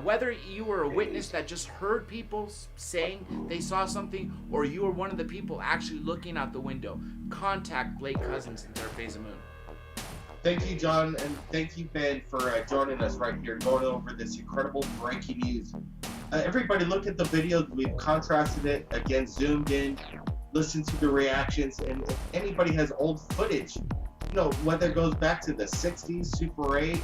Whether you were a witness that just heard people saying they saw something, or you were one of the people actually looking out the window, contact Blake Cousins in Third Phase of Moon. Thank you, John, and thank you, Ben, for joining us right here, going over this incredible breaking news. Everybody look at the videos. We've contrasted it, again, zoomed in, listened to the reactions, and if anybody has old footage, you know, whether it goes back to the 60s, Super 8,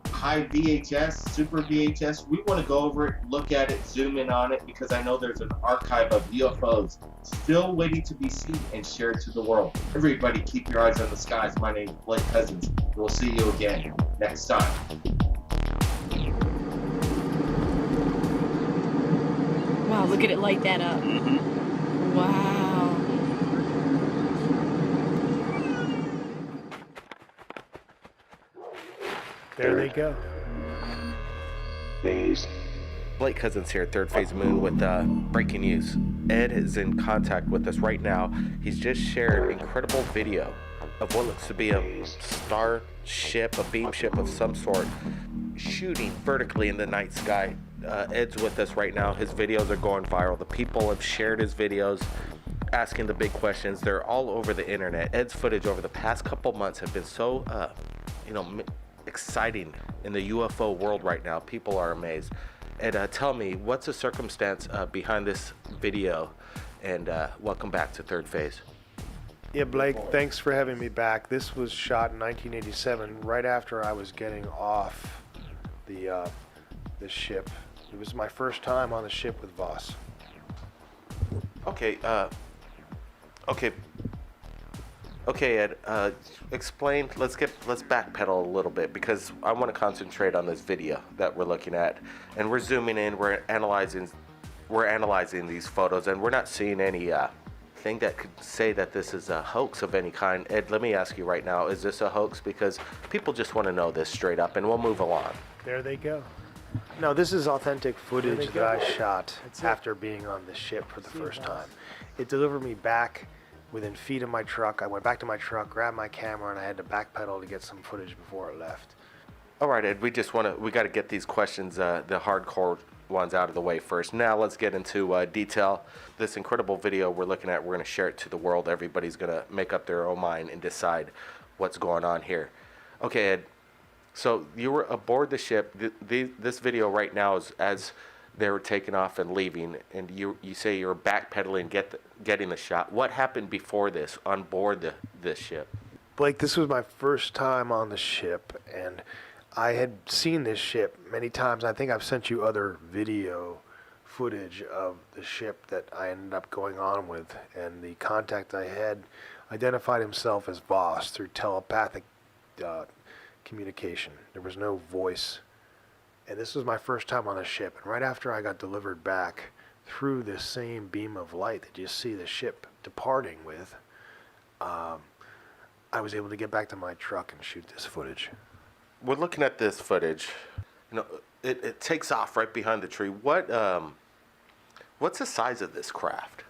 high VHS, Super VHS, we want to go over it, look at it, zoom in on it, because I know there's an archive of UFOs still waiting to be seen and shared to the world. Everybody keep your eyes on the skies. My name is Blake Cousins. We'll see you again next time. Wow, look at it light that up. Wow. There they go. Blake Cousins here at Third Phase Moon with breaking news. Ed is in contact with us right now. He's just shared incredible video of what looks to be a star ship, a beam ship of some sort, shooting vertically in the night sky. Ed's with us right now. His videos are going viral. The people have shared his videos, asking the big questions. They're all over the internet. Ed's footage over the past couple months have been so, exciting in the UFO world right now. People are amazed. And tell me, what's the circumstance behind this video? And welcome back to Third Phase. Yeah, Blake, thanks for having me back. This was shot in 1987, right after I was getting off the ship. It was my first time on the ship with Voss. Okay, Ed, explain, let's backpedal a little bit, because I want to concentrate on this video that we're looking at, and we're zooming in, we're analyzing these photos, and we're not seeing any thing that could say that this is a hoax of any kind. Ed, let me ask you right now, is this a hoax? Because people just want to know this straight up, and we'll move along. There they go. No, this is authentic footage that I shot after being on the ship for the first time. It delivered me back within feet of my truck. I went back to my truck, grabbed my camera, and I had to backpedal to get some footage before it left. All right, Ed, we got to get these questions, the hardcore ones, out of the way first. Now let's get into detail. This incredible video we're looking at, we're going to share it to the world. Everybody's going to make up their own mind and decide what's going on here. Okay, Ed, so you were aboard the ship. This video right now is as they were taking off and leaving, and you say you were backpedaling, getting the shot. What happened before this on board this ship? Blake, this was my first time on the ship, and I had seen this ship many times. I think I've sent you other video footage of the ship that I ended up going on with, and the contact I had identified himself as Voss through telepathic communication. There was no voice. And this was my first time on the ship. And right after I got delivered back through this same beam of light that you see the ship departing with, I was able to get back to my truck and shoot this footage. We're looking at this footage. You know, it takes off right behind the tree. What's the size of this craft?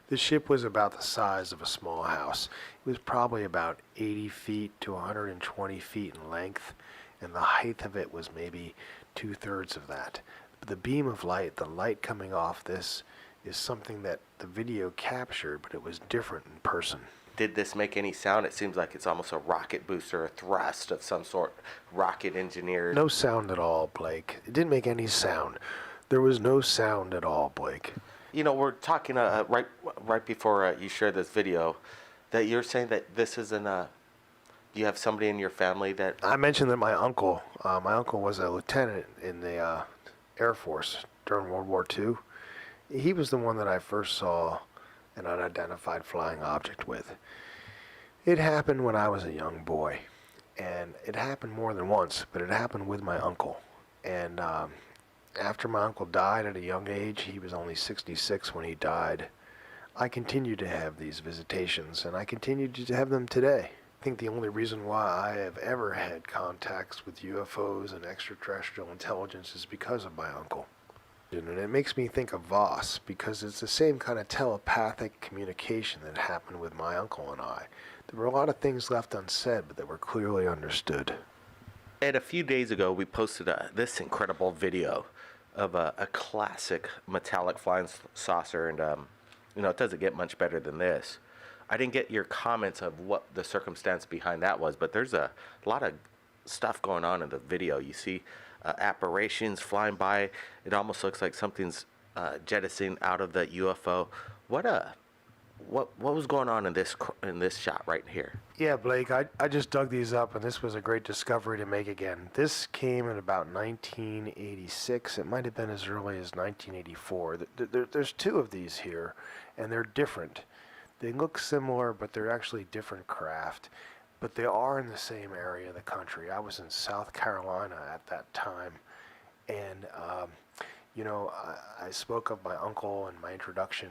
The ship was about the size of a small house. It was probably about 80 feet to 120 feet in length, and the height of it was maybe 2/3 of that. But the beam of light, the light coming off this, is something that the video captured, but it was different in person. Did this make any sound? It seems like it's almost a rocket booster, a thrust of some sort, rocket engineered. No sound at all, Blake. It didn't make any sound. There was no sound at all, Blake. You know, we're talking right before you shared this video, that you're saying that this isn't you have somebody in your family that... I mentioned that my uncle was a lieutenant in the Air Force during World War II. He was the one that I first saw an unidentified flying object with. It happened when I was a young boy, and it happened more than once, but it happened with my uncle. And after my uncle died at a young age, he was only 66 when he died, I continued to have these visitations, and I continue to have them today. I think the only reason why I have ever had contacts with UFOs and extraterrestrial intelligence is because of my uncle. And it makes me think of Voss, because it's the same kind of telepathic communication that happened with my uncle and I. There were a lot of things left unsaid, but that were clearly understood. Ed, a few days ago, we posted this incredible video of a classic metallic flying saucer, and you know, it doesn't get much better than this. I didn't get your comments of what the circumstance behind that was, but there's a lot of stuff going on in the video. You see apparitions flying by. It almost looks like something's jettisoning out of the UFO. What was going on in this shot right here? Yeah, Blake, I just dug these up, and this was a great discovery to make again. This came in about 1986. It might have been as early as 1984. There's two of these here, and they're different. They look similar, but they're actually different craft. But they are in the same area of the country. I was in South Carolina at that time, and you know, I spoke of my uncle and my introduction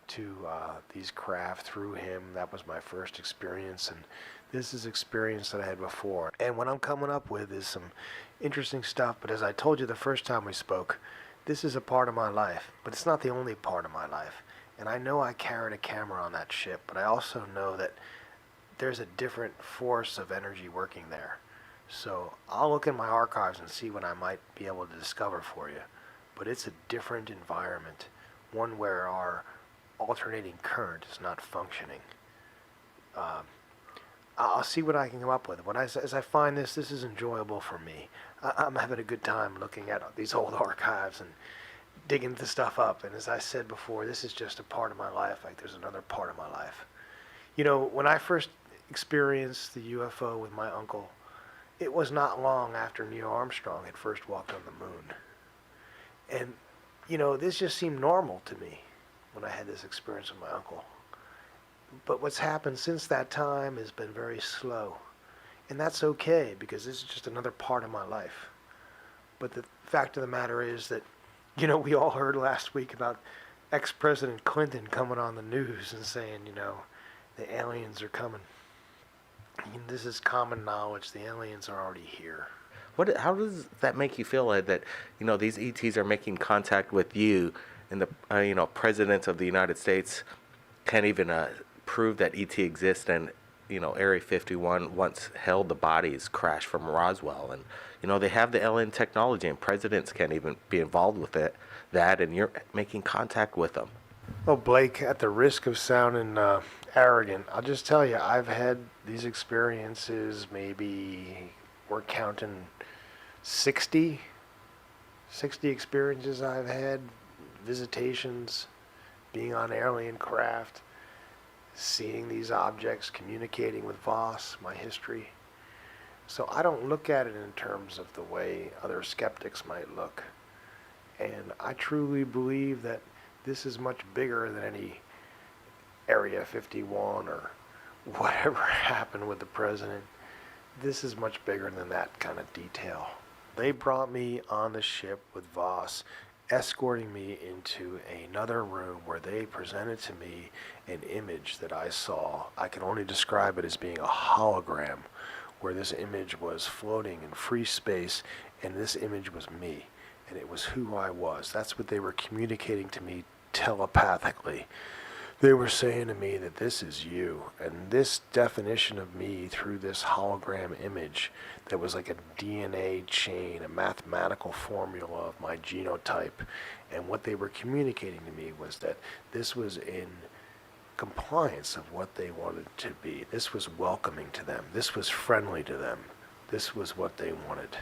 to these craft through him. That was my first experience, and this is experience that I had before. And what I'm coming up with is some interesting stuff, but as I told you the first time we spoke, this is a part of my life, but it's not the only part of my life. And I know I carried a camera on that ship, but I also know that there's a different force of energy working there. So I'll look in my archives and see what I might be able to discover for you. But it's a different environment, one where our alternating current is not functioning. I'll see what I can come up with. As I find this is enjoyable for me. I'm having a good time looking at these old archives and digging the stuff up. And as I said before, this is just a part of my life, like there's another part of my life. You know, when I first experienced the UFO with my uncle, it was not long after Neil Armstrong had first walked on the moon. And, you know, this just seemed normal to me when I had this experience with my uncle. But what's happened since that time has been very slow. And that's okay, because this is just another part of my life. But the fact of the matter is that, you know, we all heard last week about ex-President Clinton coming on the news and saying, you know, the aliens are coming. I mean, this is common knowledge. The aliens are already here. How does that make you feel, Ed, that, you know, these ETs are making contact with you, and the you know, presidents of the United States can't even prove that ET exists, and, you know, Area 51 once held the bodies crashed from Roswell, and, you know, they have the alien technology, and presidents can't even be involved with that, and you're making contact with them. Well, Blake, at the risk of sounding arrogant, I'll just tell you, I've had these experiences, maybe we're counting 60 experiences I've had, visitations, being on alien craft, seeing these objects, communicating with Voss, my history. So I don't look at it in terms of the way other skeptics might look. And I truly believe that this is much bigger than any Area 51 or whatever happened with the president. This is much bigger than that kind of detail. They brought me on the ship with Voss, escorting me into another room where they presented to me an image that I saw. I can only describe it as being a hologram, where this image was floating in free space, and this image was me, and it was who I was. That's what they were communicating to me telepathically. They were saying to me that this is you, and this definition of me through this hologram image that was like a DNA chain, a mathematical formula of my genotype, and what they were communicating to me was that this was in compliance of what they wanted to be. This was welcoming to them. This was friendly to them. This was what they wanted,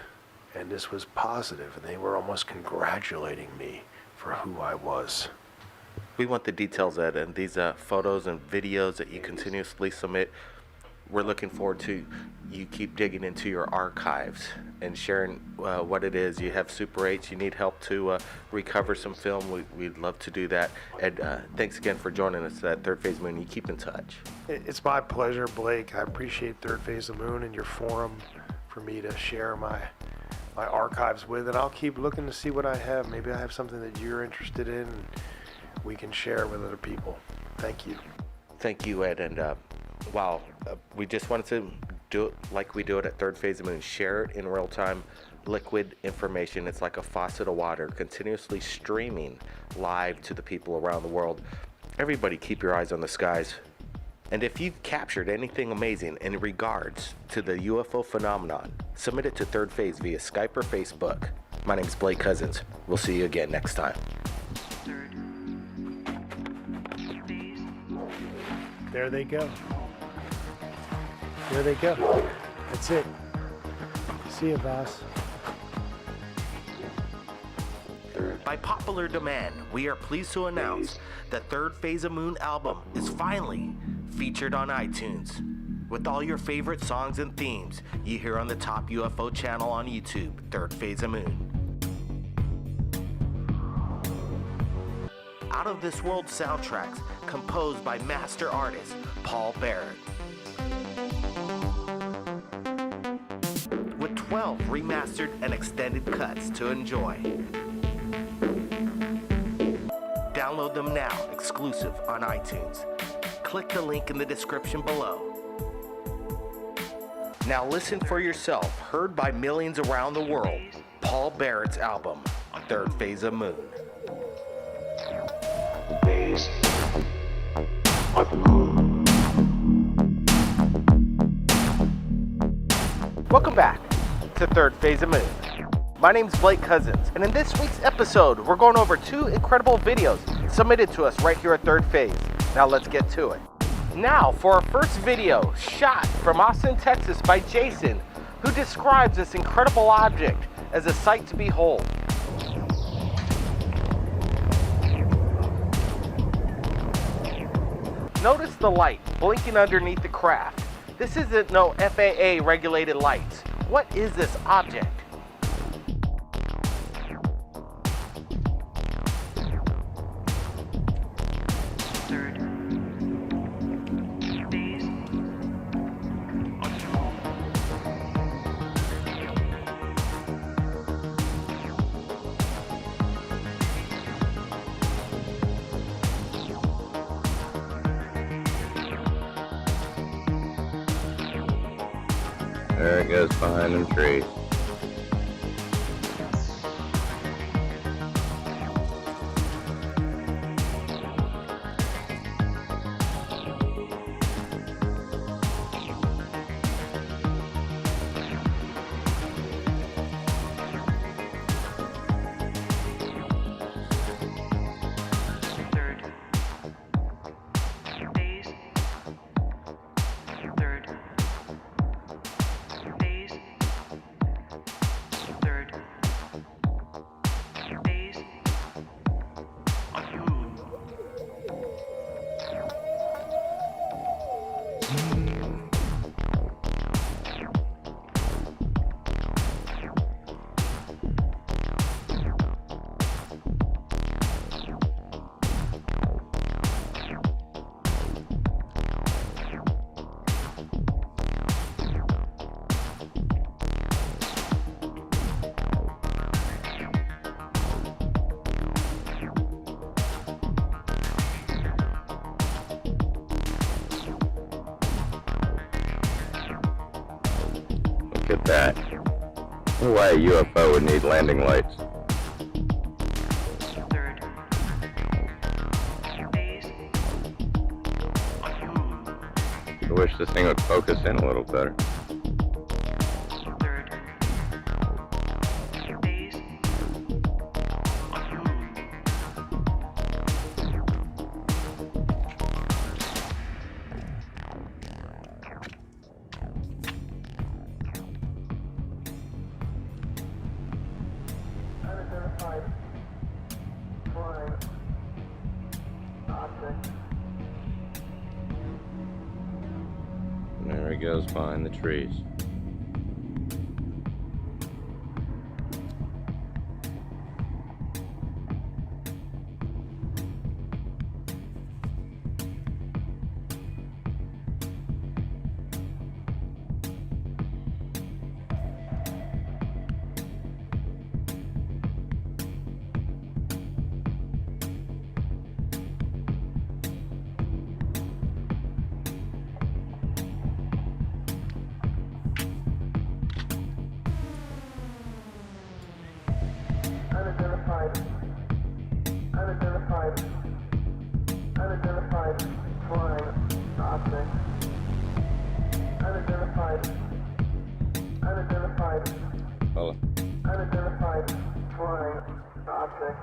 and this was positive, and they were almost congratulating me for who I was. We want the details, Ed, and these photos and videos that you continuously submit. We're looking forward to you keep digging into your archives and sharing what it is. You have Super 8s. You need help to recover some film. We'd love to do that. Ed, thanks again for joining us at Third Phase Moon. You keep in touch. It's my pleasure, Blake. I appreciate Third Phase of Moon and your forum for me to share my archives with, and I'll keep looking to see what I have. Maybe I have something that you're interested in, and we can share with other people. Thank you. Thank you, Ed. And wow, we just wanted to do it like we do it at Third Phase of Moon. Share it in real time, liquid information. It's like a faucet of water, continuously streaming live to the people around the world. Everybody keep your eyes on the skies. And if you've captured anything amazing in regards to the UFO phenomenon, submit it to Third Phase via Skype or Facebook. My name's Blake Cousins. We'll see you again next time. There they go. There they go. That's it. See you, boss. By popular demand, we are pleased to announce the Third Phase of Moon album is finally featured on iTunes. With all your favorite songs and themes you hear on the top UFO channel on YouTube, Third Phase of Moon. Out of This World soundtracks composed by master artist Paul Barrett. With 12 remastered and extended cuts to enjoy. Download them now, exclusive on iTunes. Click the link in the description below. Now listen for yourself, heard by millions around the world, Paul Barrett's album, Third Phase of Moon. Welcome back to Third Phase of Moon. My name's Blake Cousins, and in this week's episode, we're going over 2 incredible videos submitted to us right here at Third Phase. Now let's get to it. Now for our first video, shot from Austin, Texas by Jason, who describes this incredible object as a sight to behold. Notice the light blinking underneath the craft. This isn't no FAA regulated lights. What is this object? There it goes behind them trees. Look at that. Why a UFO would need landing lights. I wish this thing would focus in a little better. And there he goes behind the trees. Unidentified flying object. Unidentified. Hello. Unidentified flying object.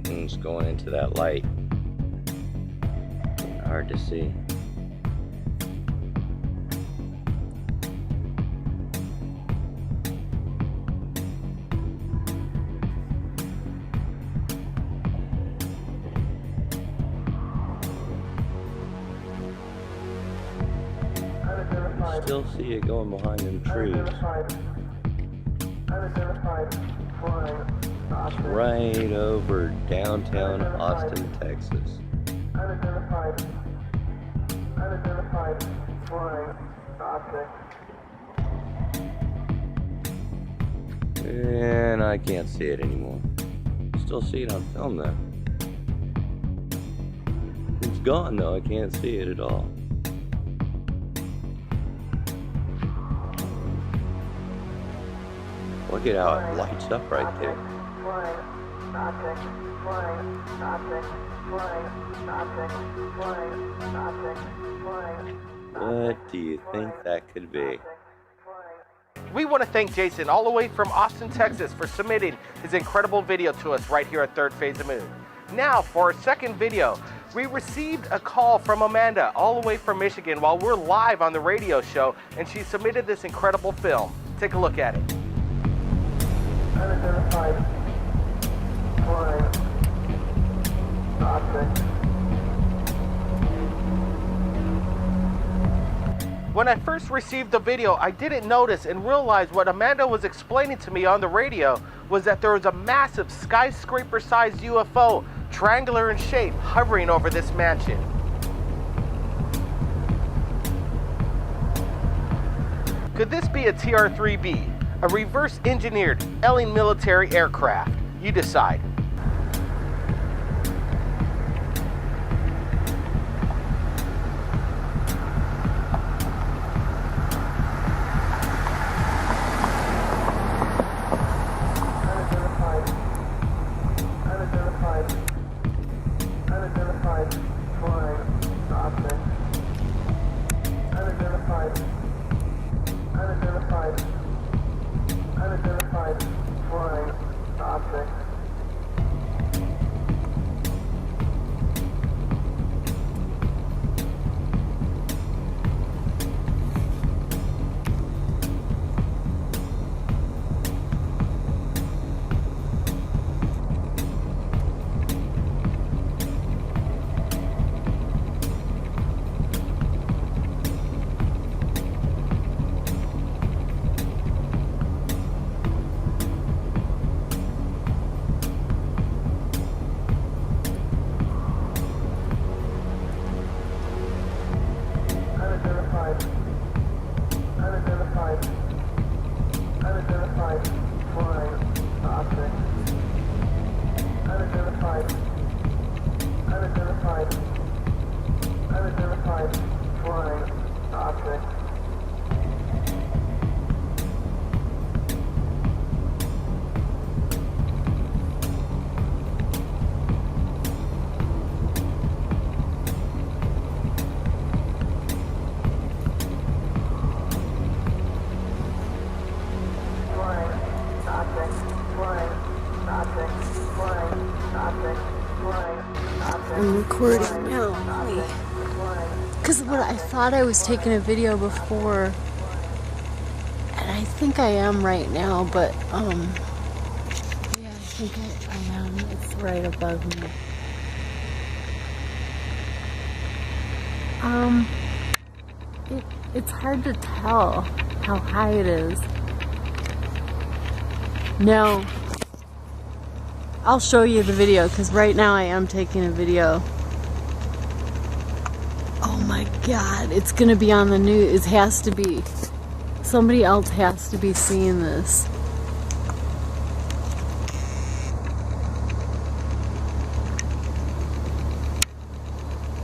It's going into that light. Hard to see. Still see it going behind them trees. It's right over downtown Austin, Texas. Unidentified flying object. And I can't see it anymore. Still see it on film though. It's gone though, I can't see it at all. Look at how it lights up right there. Flying object. flying object, flying object, flying object, flying. What do you think that could be? We want to thank Jason all the way from Austin, Texas for submitting his incredible video to us right here at Third Phase of Moon. Now for our second video, we received a call from Amanda all the way from Michigan while we're live on the radio show, and she submitted this incredible film. Take a look at it. Unidentified flying object. When I first received the video, I didn't notice and realize what Amanda was explaining to me on the radio was that there was a massive skyscraper-sized UFO, triangular in shape, hovering over this mansion. Could this be a TR-3B, a reverse-engineered alien military aircraft? You decide. Unidentified flying object. Unidentified flying object. Unidentified flying object. Unidentified flying object. I'm recording now, because what I thought I was taking a video before, and I think I am right now, but yeah, I think I am. It's right above me. It's hard to tell how high it is. No. I'll show you the video, because right now I am taking a video. Oh my god, it's gonna be on the news. It has to be. Somebody else has to be seeing this.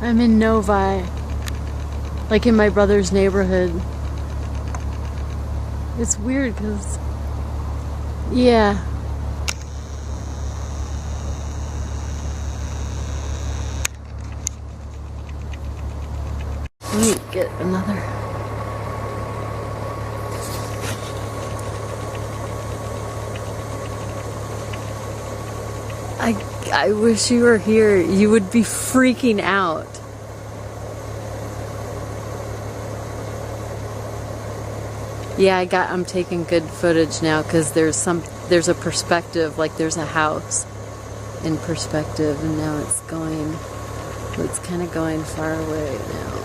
I'm in Novi, like in my brother's neighborhood. It's weird because, yeah. Let me get another. I wish you were here. You would be freaking out. Yeah, I'm taking good footage now because there's a perspective, like there's a house in perspective, and now it's kind of going far away now.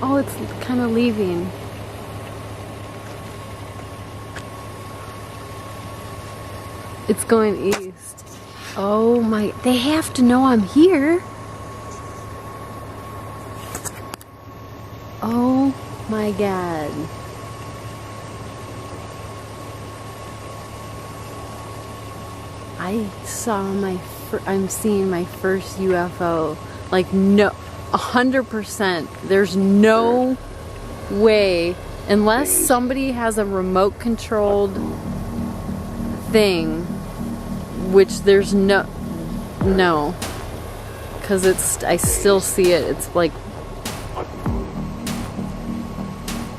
Oh, it's kind of leaving. It's going east. Oh my, they have to know I'm here. Oh my god. I'm seeing my first UFO. Like, no, 100%. There's no way, unless somebody has a remote controlled thing, which there's no, because I still see it. It's like,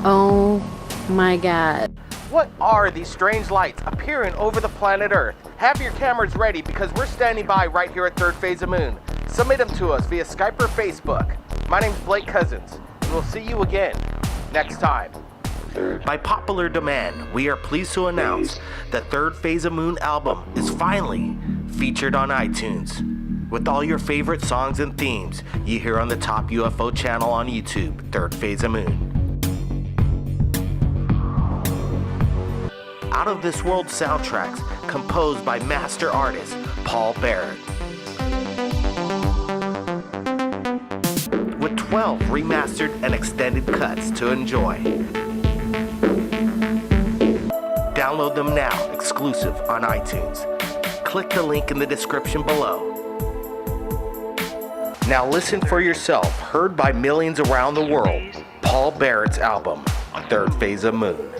oh my God. What are these strange lights appearing over the planet Earth? Have your cameras ready because we're standing by right here at Third Phase of Moon. Submit them to us via Skype or Facebook. My name's Blake Cousins, and we'll see you again next time. By popular demand, we are pleased to announce the Third Phase of Moon album is finally featured on iTunes. With all your favorite songs and themes you hear on the top UFO channel on YouTube, Third Phase of Moon. Out of This World soundtracks composed by master artist Paul Barrett. With 12 remastered and extended cuts to enjoy. Download them now, exclusive on iTunes. Click the link in the description below. Now listen for yourself, heard by millions around the world, Paul Barrett's album, Third Phase of Moon.